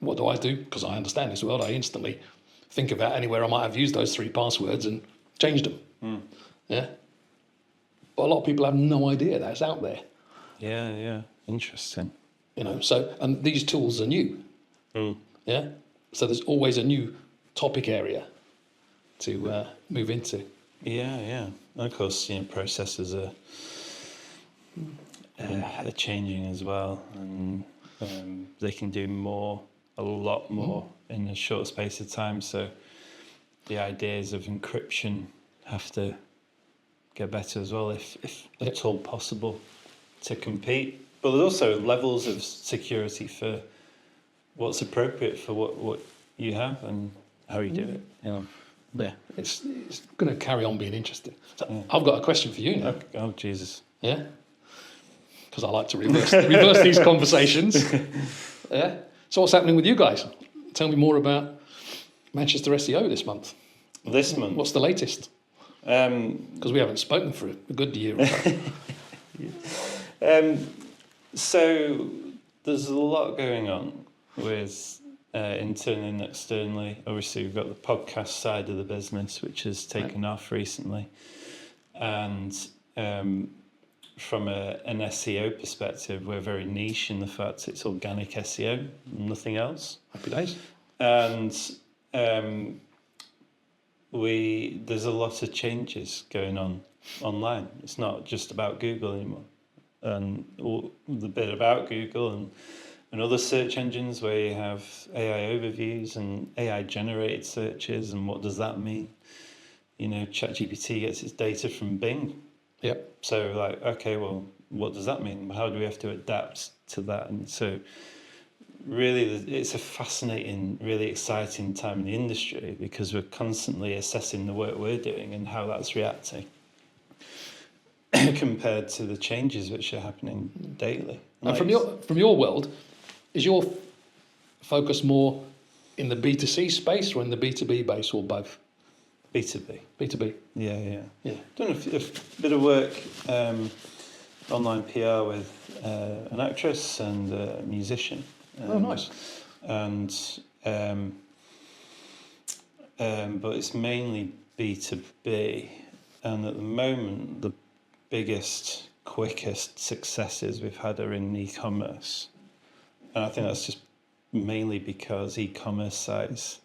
what do? Because I understand this world, I instantly think about anywhere I might have used those 3 passwords and changed them. Yeah. But a lot of people have no idea that's out there. Yeah. Interesting. You know, so, and these tools are new. Yeah. So there's always a new topic area to move into. Yeah. And of course, you know, processes are changing as well, and they can do a lot more in a short space of time. So the ideas of encryption have to get better as well, if at all possible, to compete. But there's also levels of security for what's appropriate for what you have and how you do it. You know. Yeah, it's going to carry on being interesting. So I've got a question for you now. Oh Jesus! Yeah, because I like to reverse these conversations. Yeah. So what's happening with you guys? Tell me more about Manchester SEO this month. This month, what's the latest? Because we haven't spoken for a good year or so. So there's a lot going on with internally and externally. Obviously, we've got the podcast side of the business, which has taken off recently. And from an SEO perspective, we're very niche in the fact it's organic SEO, nothing else. Happy days. And there's a lot of changes going on online. It's not just about Google anymore. And the bit about Google and other search engines where you have AI overviews and AI generated searches, and what does that mean? You know, ChatGPT gets its data from Bing. Yep. So like, okay, well, what does that mean? How do we have to adapt to that? And so really it's a fascinating, really exciting time in the industry, because we're constantly assessing the work we're doing and how that's reacting compared to the changes which are happening daily. And from your world, is your focus more in the B2C space or in the B2B base, or both? B2B. B2B. Yeah. Done a bit of work, online PR with an actress and a musician. Oh, nice. And but it's mainly B2B, and at the moment the biggest, quickest successes we've had are in e-commerce. And I think that's just mainly because e-commerce sites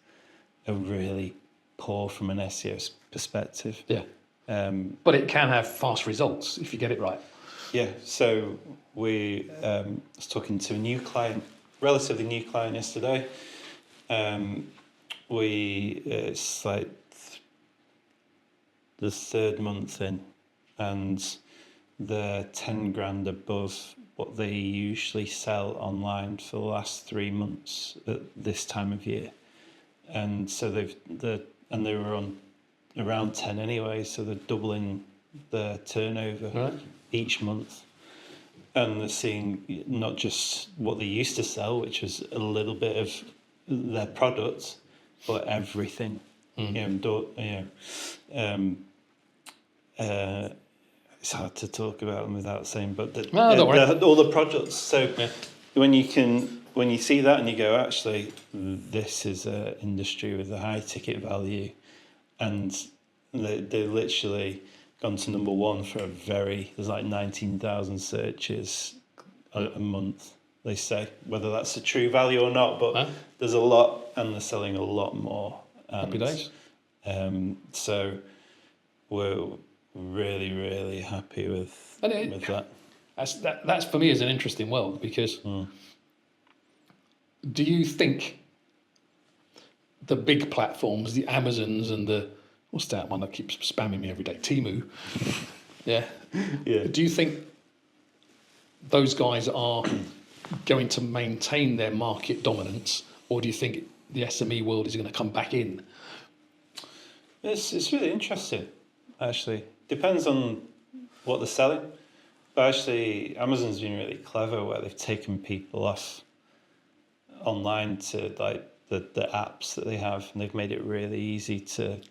are really poor from an SEO perspective. Yeah. But it can have fast results if you get it right. Yeah. So we was talking to a new client, relatively new client yesterday. It's like the 3rd month in, and they're 10 grand above what they usually sell online for the last 3 months at this time of year. And so they were on around 10 anyway, so they're doubling their turnover Right. each month. And they're seeing not just what they used to sell, which was a little bit of their product, but everything. It's hard to talk about them without saying, but don't worry. all the products. So Yeah. when you see that and you go, actually, this is an industry with a high ticket value, and they literally gone to number one for there's like 19,000 searches a month. They say, whether that's a true value or not, but there's a lot, and they're selling a lot more. And, Happy days. So we're really, really happy with that. That's for me is an interesting world, because do you think the big platforms, the Amazons and the, what's that one that keeps spamming me every day, Temu, yeah, do you think those guys are going to maintain their market dominance, or do you think the SME world is going to come back in? It's really interesting, actually. Depends on what they're selling. But actually, Amazon's been really clever where they've taken people off online to like the apps that they have, and they've made it really easy to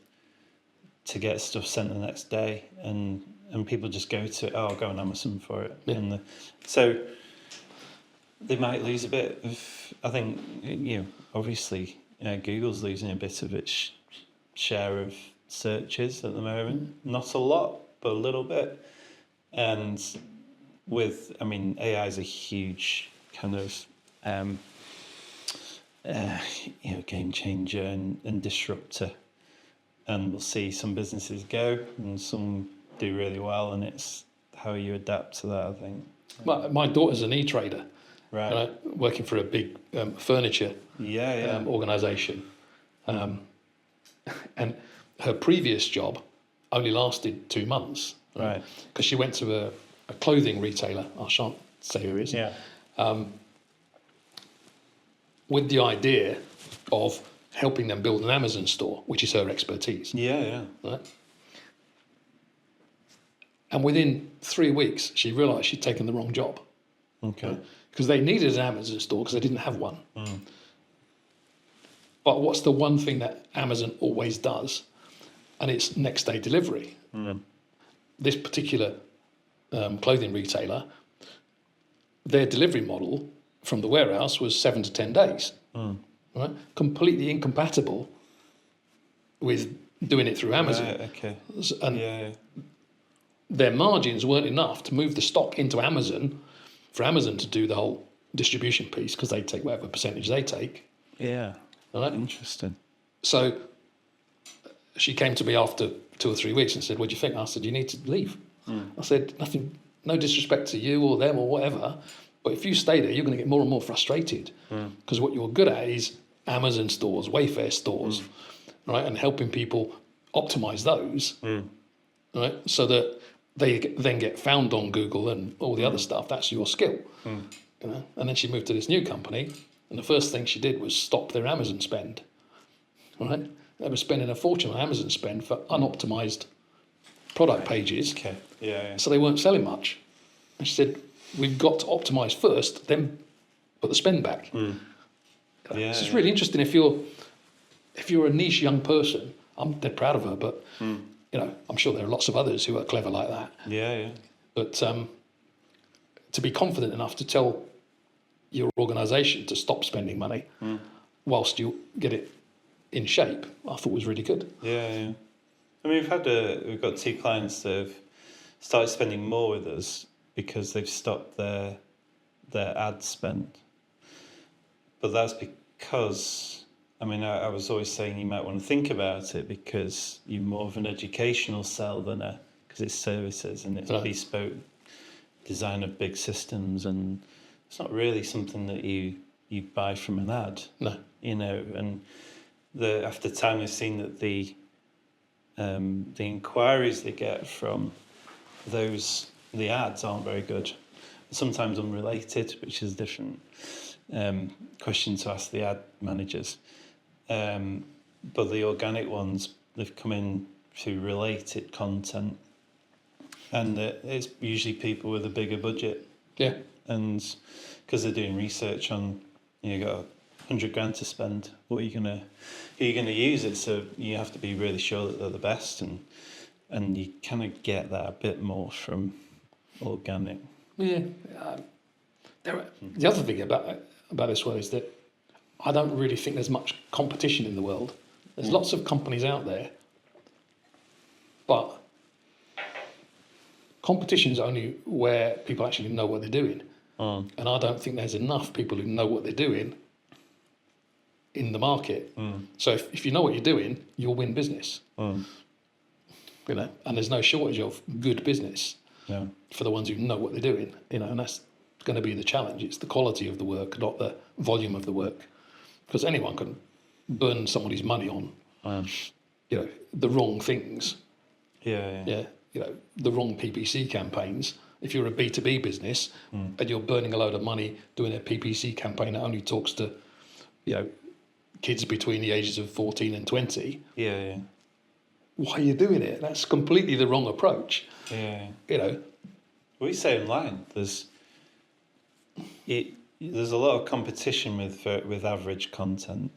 get stuff sent the next day, and people just go to it. Oh, I'll go on Amazon for it. Yeah. And so they might lose a bit of. I think obviously Google's losing a bit of its share of searches at the moment. Not a lot, but a little bit. And AI is a huge kind of game changer and disruptor. And we'll see some businesses go and some do really well, and it's how you adapt to that, I think. My daughter's an e-trader, Right. working for a big furniture organisation. And her previous job only lasted 2 months. Right. Because she went to a clothing retailer, I shan't say who it is, Yeah. with the idea of helping them build an Amazon store, which is her expertise. Yeah. Right? And within 3 weeks, she realised she'd taken the wrong job. Okay. Because they needed an Amazon store because they didn't have one. But what's the one thing that Amazon always does? And it's next day delivery. This particular clothing retailer, their delivery model from the warehouse was 7 to 10 days. Right? Completely incompatible with doing it through Amazon. Right, okay. And their margins weren't enough to move the stock into Amazon for Amazon to do the whole distribution piece, because they take whatever percentage they take. Yeah. Right? Interesting. So she came to me after 2 or 3 weeks and said, "What do you think?" I said, "You need to leave." I said, "Nothing, no disrespect to you or them or whatever, but if you stay there, you're going to get more and more frustrated, because what you're good at is Amazon stores, Wayfair stores, right, and helping people optimize those, right, so that they then get found on Google and all the other stuff. That's your skill." And then she moved to this new company, and the first thing she did was stop their Amazon spend. Right? They were spending a fortune on Amazon spend for unoptimized product pages. Okay. Yeah. So they weren't selling much. And she said, "We've got to optimize first, then put the spend back." So it's really interesting if you're a niche young person. I'm dead proud of her, but I'm sure there are lots of others who are clever like that. Yeah. But to be confident enough to tell your organisation to stop spending money whilst you get it in shape, I thought was really good. Yeah. I mean, we've got 2 clients that have started spending more with us because they've stopped their ad spend. But that's because, I was always saying you might want to think about it, because you're more of an educational sell because it's services and it's bespoke design of big systems, and it's not really something that you buy from an ad. No. And after time we've seen that the inquiries they get from the ads aren't very good. Sometimes unrelated, which is a different question to ask the ad managers. But the organic ones, they've come in through related content, and it's usually people with a bigger budget, Yeah. and because they're doing research on, you got $100,000 to spend. What are you gonna use it? So you have to be really sure that they're the best, and you kind of get that a bit more from organic. Yeah. The other thing about this one is that I don't really think there's much competition in the world. There's lots of companies out there, but competition's only where people actually know what they're doing. And I don't think there's enough people who know what they're doing in the market. So if you know what you're doing, you'll win business. You know, and there's no shortage of good business for the ones who know what they're doing. You know, and that's going to be the challenge. It's the quality of the work, not the volume of the work, because anyone can burn somebody's money on, you know, the wrong things. Yeah, you know, the wrong PPC campaigns. If you're a B2B business and you're burning a load of money doing a PPC campaign that only talks to, you know, kids between the ages of 14 and 20. Why are you doing it? That's completely the wrong approach. You know, We say online there's a lot of competition with average content.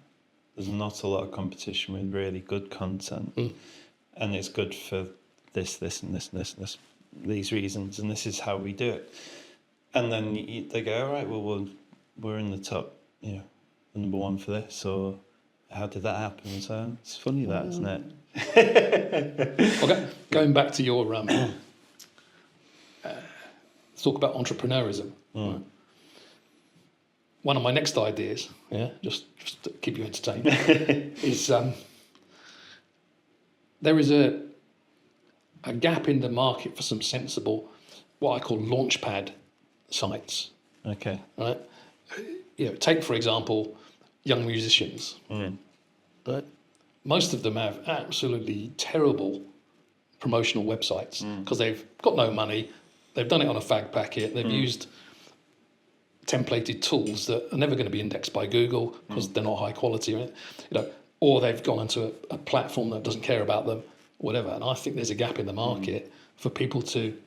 There's not a lot of competition with really good content, and it's good for this, and this, these reasons, and this is how we do it. And then they go, all right, well, we're in the top, you know, number one for this, or how did that happen? So it's funny that, isn't it? Okay, going back to your talk about entrepreneurism. Right? One of my next ideas, just to keep you entertained, is there is a gap in the market for some sensible, what I call launchpad sites. Okay. Right. You know, take for example, young musicians. Right. Most of them have absolutely terrible promotional websites because they've got no money. They've done it on a fag packet. They've used templated tools that are never going to be indexed by Google because they're not high quality, you know, or they've gone into a platform that doesn't care about them, whatever. And I think there's a gap in the market for people to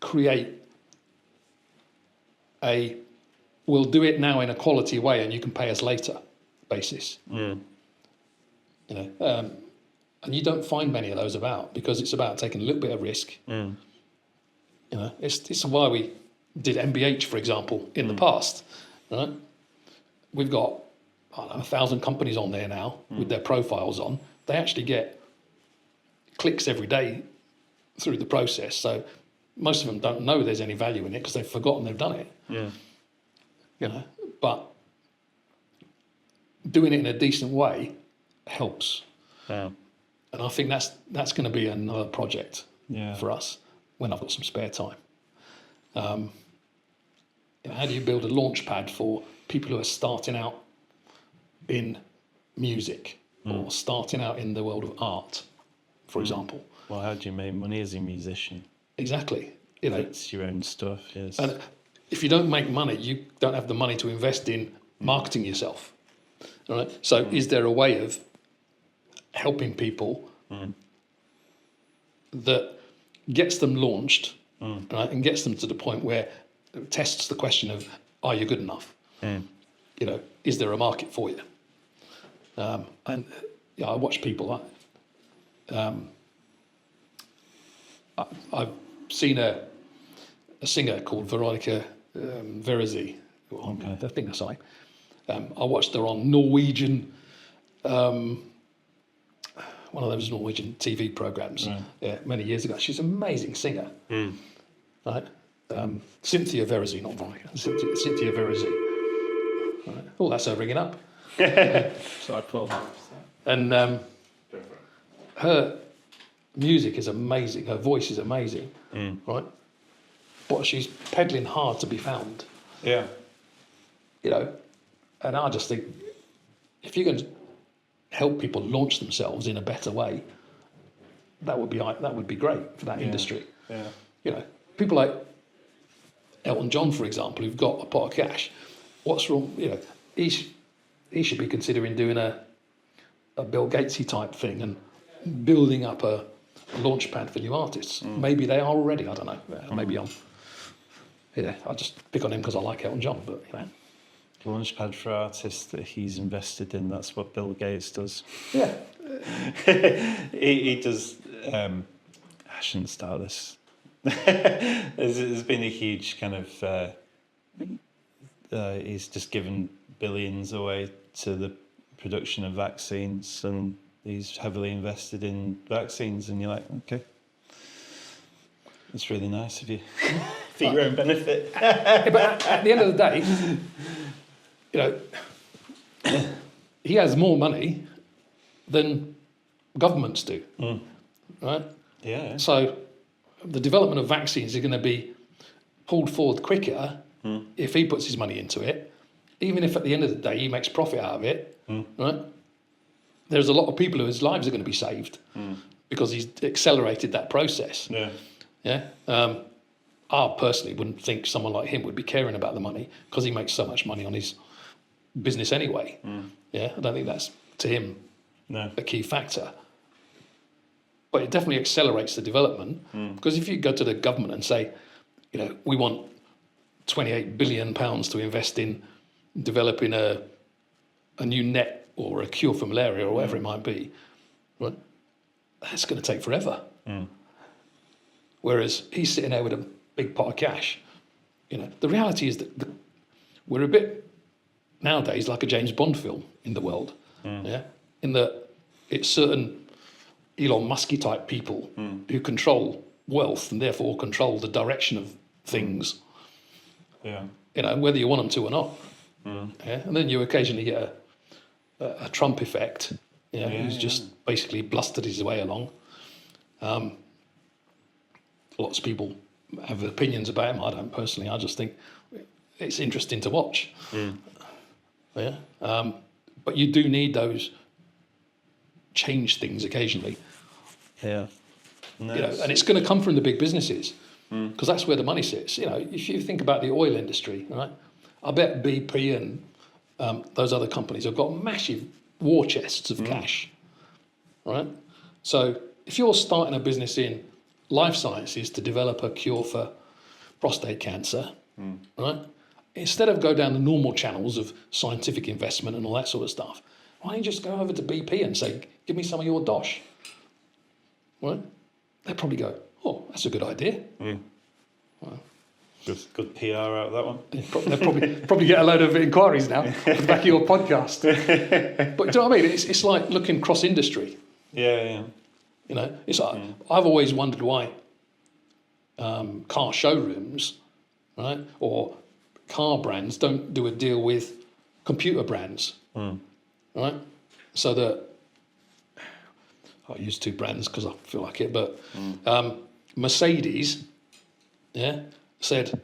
create we'll do it now in a quality way and you can pay us later basis. You know, and you don't find many of those about because it's about taking a little bit of risk. You know, it's why we did MBH, for example, in the past. Right? We've got 1,000 companies on there now with their profiles on. They actually get clicks every day through the process. So most of them don't know there's any value in it because they've forgotten they've done it. You know, but doing it in a decent way helps. And I think that's going to be another project for us when I've got some spare time. How do you build a launch pad for people who are starting out in music or starting out in the world of art, for example? Well, how do you make money as a musician? Exactly. You know, It's your own stuff, yes. and if you don't make money, you don't have the money to invest in marketing yourself. All right. So is there a way of helping people that gets them launched, right, and gets them to the point where it tests the question of, are you good enough? You know, is there a market for you? And I watch people. I've seen a singer called Veronica Verzi. I think that's right. I watched her on Norwegian, one of those Norwegian TV programs many years ago. She's an amazing singer. Right? Cynthia Verzi, not Veronica. Cynthia Verzi. Right. Oh, that's her ringing up. So I pulled. And her music is amazing. Her voice is amazing. Right? But she's peddling hard to be found. Yeah. You know, and I just think if you can help people launch themselves in a better way, that would be great for that industry. Yeah. You know, people like Elton John, for example, who've got a pot of cash. What's wrong? You know, he should be considering doing a Bill Gatesy type thing and building up a launchpad for new artists. Maybe they are already. I don't know. Maybe I just pick on him because I like Elton John. But Launchpad for artists that he's invested in. That's what Bill Gates does. yeah. He does. I shouldn't start this. There's been a huge kind of. He's just given billions away to the production of vaccines, and he's heavily invested in vaccines. And you're like, okay, it's really nice of you for your own benefit. But at the end of the day, he has more money than governments do, right? Yeah. So the development of vaccines is going to be pulled forward quicker if he puts his money into it, even if at the end of the day he makes profit out of it, right? There's a lot of people whose lives are going to be saved because he's accelerated that process. Yeah. Yeah. I personally wouldn't think someone like him would be caring about the money because he makes so much money on his business anyway. Yeah. I don't think that's, to him, a key factor. But it definitely accelerates the development because if you go to the government and say, we want £28 billion to invest in developing a new net or a cure for malaria or whatever it might be, right? That's going to take forever. Whereas he's sitting there with a big pot of cash. The reality is that we're a bit nowadays like a James Bond film in the world. Yeah, in that it's certain Elon Musky type people who control wealth and therefore control the direction of things. Yeah, whether you want them to or not. Yeah, and then you occasionally get a Trump effect. Who's just basically blustered his way along. Lots of people have opinions about him. I don't personally. I just think it's interesting to watch. Yeah, but you do need those change things occasionally. Yeah, and it's going to come from the big businesses because that's where the money sits. If you think about the oil industry, right? I bet BP and those other companies have got massive war chests of cash, right? So if you're starting a business in life sciences to develop a cure for prostate cancer, right? Instead of go down the normal channels of scientific investment and all that sort of stuff, why don't you just go over to BP and say, give me some of your dosh, right? They'll probably go, oh, that's a good idea. Well, good PR out of that one. They'll probably get a load of inquiries now on the back of your podcast. But do you know what I mean? It's like looking cross-industry. Yeah. It's like, I've always wondered why car showrooms, right, or car brands don't do a deal with computer brands, right? So that, I'll use two brands because I feel like it, but Mercedes, said,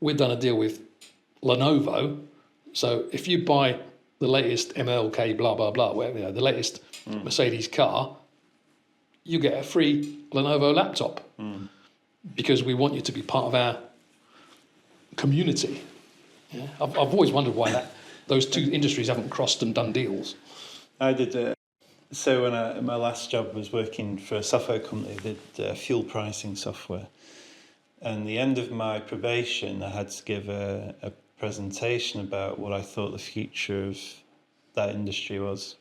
we've done a deal with Lenovo, so if you buy the latest MLK blah, blah, blah, whatever, the latest Mercedes car, you get a free Lenovo laptop because we want you to be part of our community. Yeah? I've always wondered why those two industries haven't crossed and done deals. I did. So when my last job was working for a software company that did fuel pricing software. And the end of my probation, I had to give a presentation about what I thought the future of that industry was.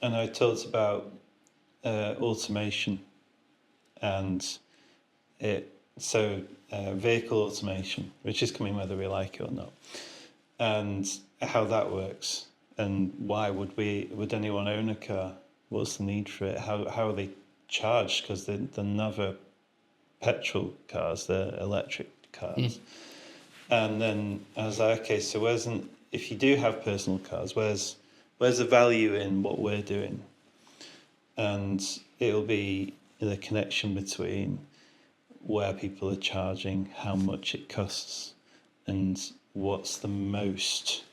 And I talked about automation and vehicle automation, which is coming whether we like it or not, and how that works, and why would anyone own a car? What's the need for it? How are they charged? Because they're never petrol cars, they're electric cars. And then I was like, okay, so if you do have personal cars, where's the value in what we're doing? And it'll be the connection between where people are charging, how much it costs, and what's the most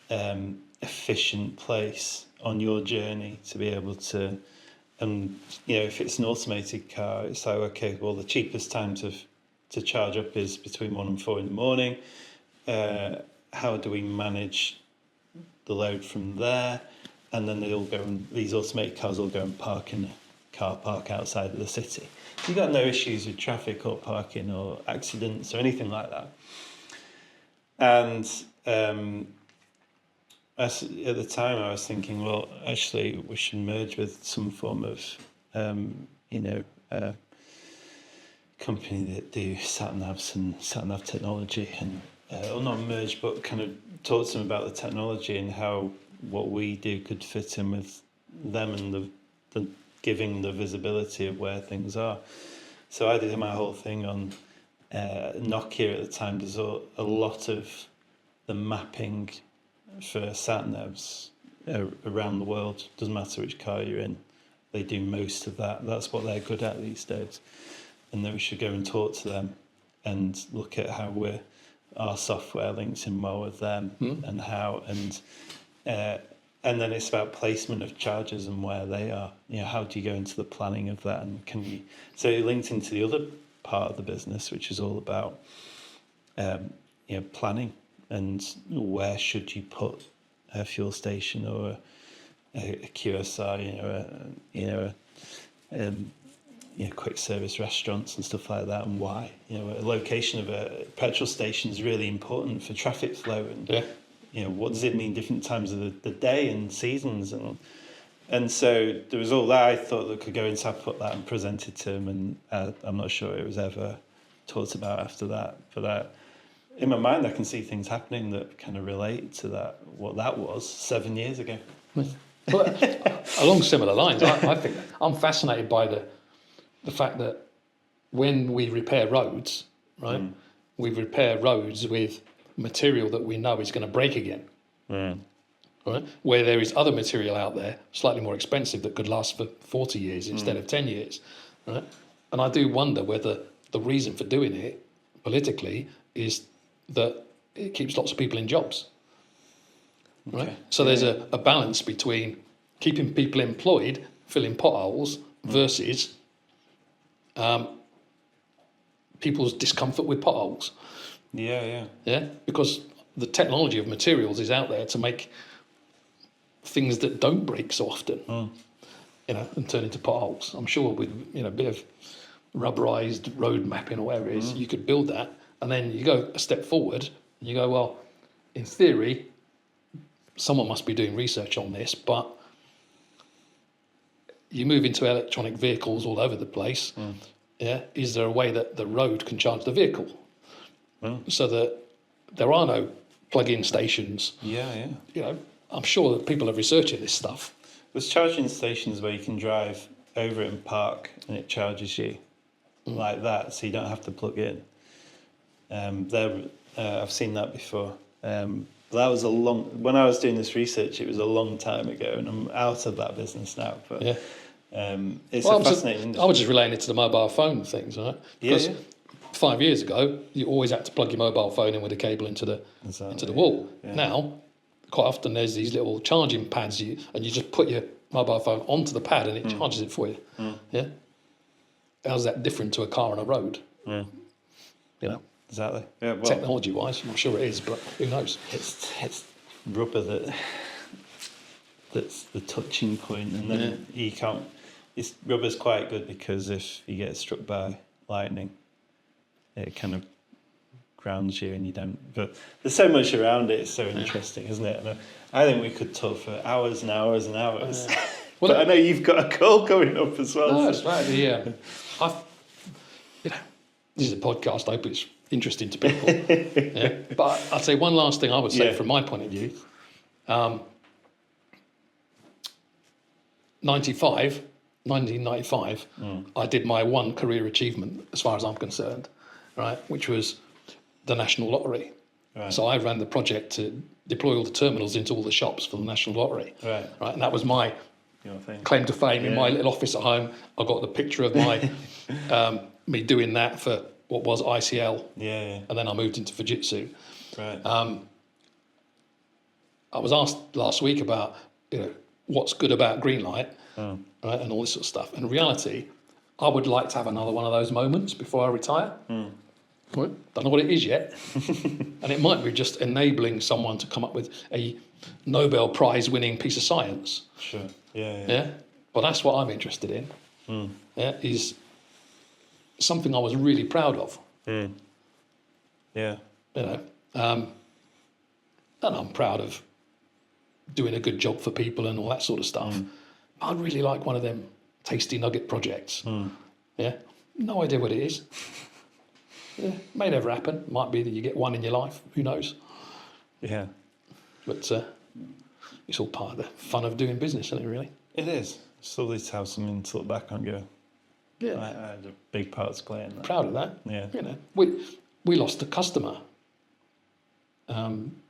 efficient place on your journey to be able to. And if it's an automated car, it's like, okay, well, the cheapest time to charge up is between 1 and 4 in the morning. How do we manage the load from there? And then these automated cars will go and park in a car park outside of the city. You've got no issues with traffic or parking or accidents or anything like that. And at the time, I was thinking, well, actually, we should merge with some form of, company that do sat-navs and sat-nav technology, and or not merge, but kind of talk to them about the technology and how what we do could fit in with them and the giving the visibility of where things are. So I did my whole thing on Nokia at the time. Does a lot of the mapping for sat-navs around the world. Doesn't matter which car you're in, they do most of that. That's what they're good at these days. And then we should go and talk to them and look at how our software links in well with them, and how, and then it's about placement of chargers and where they are. How do you go into the planning of that, and can you? So it linked into the other part of the business, which is all about planning and where should you put a fuel station or a QSR, quick service restaurants and stuff like that, and why. A location of a petrol station is really important for traffic flow, and what does it mean different times of the day and seasons, and so there was all that I thought that could go into. I put that and presented to him, and I'm not sure it was ever talked about after that, but in my mind I can see things happening that kind of relate to that, what that was 7 years ago. But along similar lines, I think I'm fascinated by the fact that when we repair roads, right, we repair roads with material that we know is going to break again, right? Where there is other material out there, slightly more expensive, that could last for 40 years instead of 10 years, right? And I do wonder whether the reason for doing it politically is that it keeps lots of people in jobs, right? Okay. So there's a balance between keeping people employed, filling potholes, versus people's discomfort with potholes. Yeah. Because the technology of materials is out there to make things that don't break so often, and turn into potholes. I'm sure with a bit of rubberized road mapping or whatever it is, you could build that, and then you go a step forward and you go, well, in theory, someone must be doing research on this, but you move into electronic vehicles all over the place. Is there a way that the road can charge the vehicle so that there are no plug-in stations? I'm sure that people are researching this stuff. There's charging stations where you can drive over it and park, and it charges you like that, so you don't have to plug in. I've seen that before. That was when I was doing this research, it was a long time ago, and I'm out of that business now. But it's a fascinating industry. I was just relating it to the mobile phone things, right? Because 5 years ago, you always had to plug your mobile phone in with a cable into the wall. Now, quite often there's these little charging pads, and you just put your mobile phone onto the pad and it charges it for you. How's that different to a car on a road? Exactly. Technology-wise, I'm sure it is, but who knows? It's rubber that's the touching point, and then you can't. Rubber's quite good because if you get struck by lightning, it kind of grounds you, and you don't. But there's so much around it. It's so interesting, isn't it? And I think we could talk for hours and hours and hours. Well, but I know you've got a call coming up as well. No, that's right. Yeah, this is a podcast. I hope it's interesting to people. But I'd say one last thing I would say from my point of view. 1995, I did my one career achievement, as far as I'm concerned, right, which was the National Lottery. Right. So I ran the project to deploy all the terminals into all the shops for the National Lottery. Right. And that was my claim to fame in my little office at home. I got the picture of my me doing that for what was ICL. And then I moved into Fujitsu. Right. I was asked last week about what's good about Greenlight, right, and all this sort of stuff. In reality, I would like to have another one of those moments before I retire. Right? Don't know what it is yet. And it might be just enabling someone to come up with a Nobel Prize winning piece of science. Sure. Yeah. But that's what I'm interested in. is something I was really proud of. Yeah. You know, and I'm proud of doing a good job for people and all that sort of stuff. I'd really like one of them tasty nugget projects. Yeah, no idea what it is. Yeah, may never happen. Might be that you get one in your life. Who knows? Yeah. But it's all part of the fun of doing business, isn't it? Really. It is. It's lovely to have something to look back on and go, Yeah. I had a big part to play in that. Proud of that. Yeah. You know, we lost a customer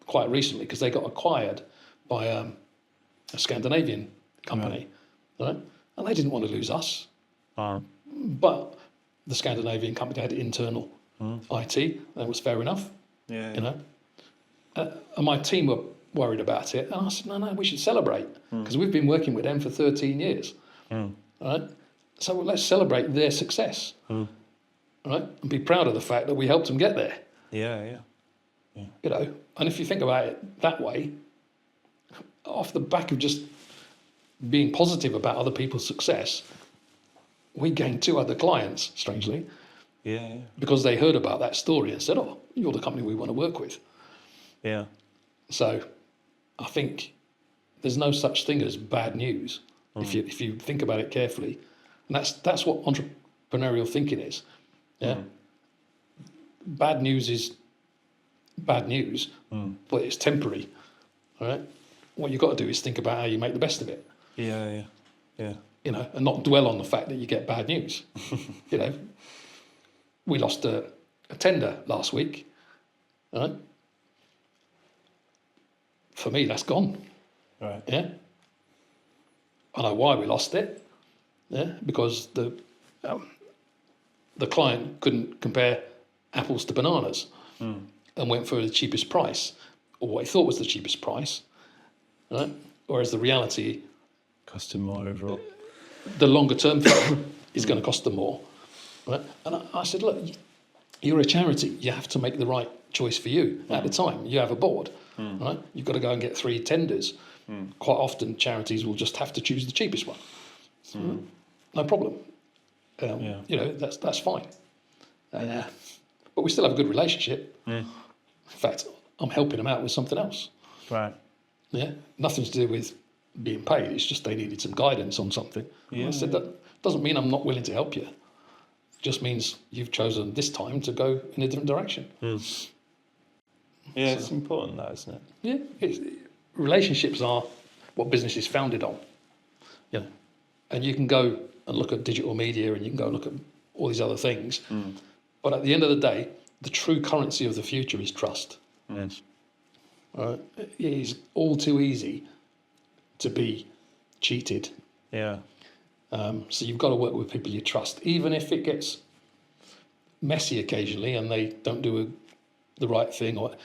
quite recently because they got acquired by a Scandinavian company, right? And they didn't want to lose us, but the Scandinavian company had internal IT. That was fair enough, Yeah. you know. And my team were worried about it, and I said, no, we should celebrate because we've been working with them for 13 years, right? So let's celebrate their success, right? And be proud of the fact that we helped them get there. Yeah. You know, and if you think about it that way, off the back of just being positive about other people's success, we gained 2 other clients, strangely, Yeah. because they heard about that story and said, oh, you're the company we want to work with. Yeah. So I think there's no such thing as bad news if you think about it carefully. And that's what entrepreneurial thinking is. Yeah. Bad news is bad news, but it's temporary. All right. What you've got to do is think about how you make the best of it. Yeah. You know, and not dwell on the fact that you get bad news. You know, we lost a tender last week. All right. For me, that's gone. Right. Yeah. I know why we lost it. Yeah, because the client couldn't compare apples to bananas and went for the cheapest price, or what he thought was the cheapest price. Right. Whereas the reality, Cost him more overall. the longer term thing is going to cost them more. Right. And I said, look, you're a charity. You have to make the right choice for you at the time. You have a board. Right. You've got to go and get 3 tenders. Quite often, charities will just have to choose the cheapest one. No problem. You know, that's fine. But we still have a good relationship. In fact, I'm helping them out with something else. Right. Yeah, nothing to do with being paid. It's just they needed some guidance on something. And I said, that doesn't mean I'm not willing to help you. It just means you've chosen this time to go in a different direction. Yeah, it's important, that, isn't it? Yeah, relationships are what business is founded on. You know, and you can go and look at digital media, and you can go and look at all these other things. But at the end of the day, the true currency of the future is trust. Yes. It is all too easy to be cheated. Yeah. So you've got to work with people you trust, even if it gets messy occasionally and they don't do the right thing. Or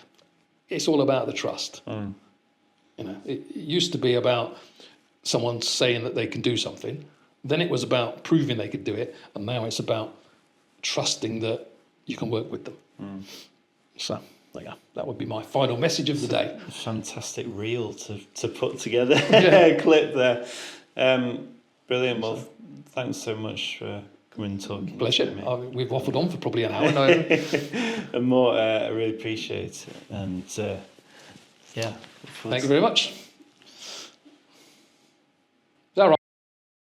it's all about the trust. You know, it used to be about someone saying that they can do something. Then it was about proving they could do it, and now it's about trusting that you can work with them. So there you go. That would be my final message of the day. Fantastic reel to put together. A clip there. Brilliant. Well, thanks so much for coming and talking. Pleasure. to me. We've waffled on for probably an hour now. And more, I really appreciate it. And yeah. Thank you very much.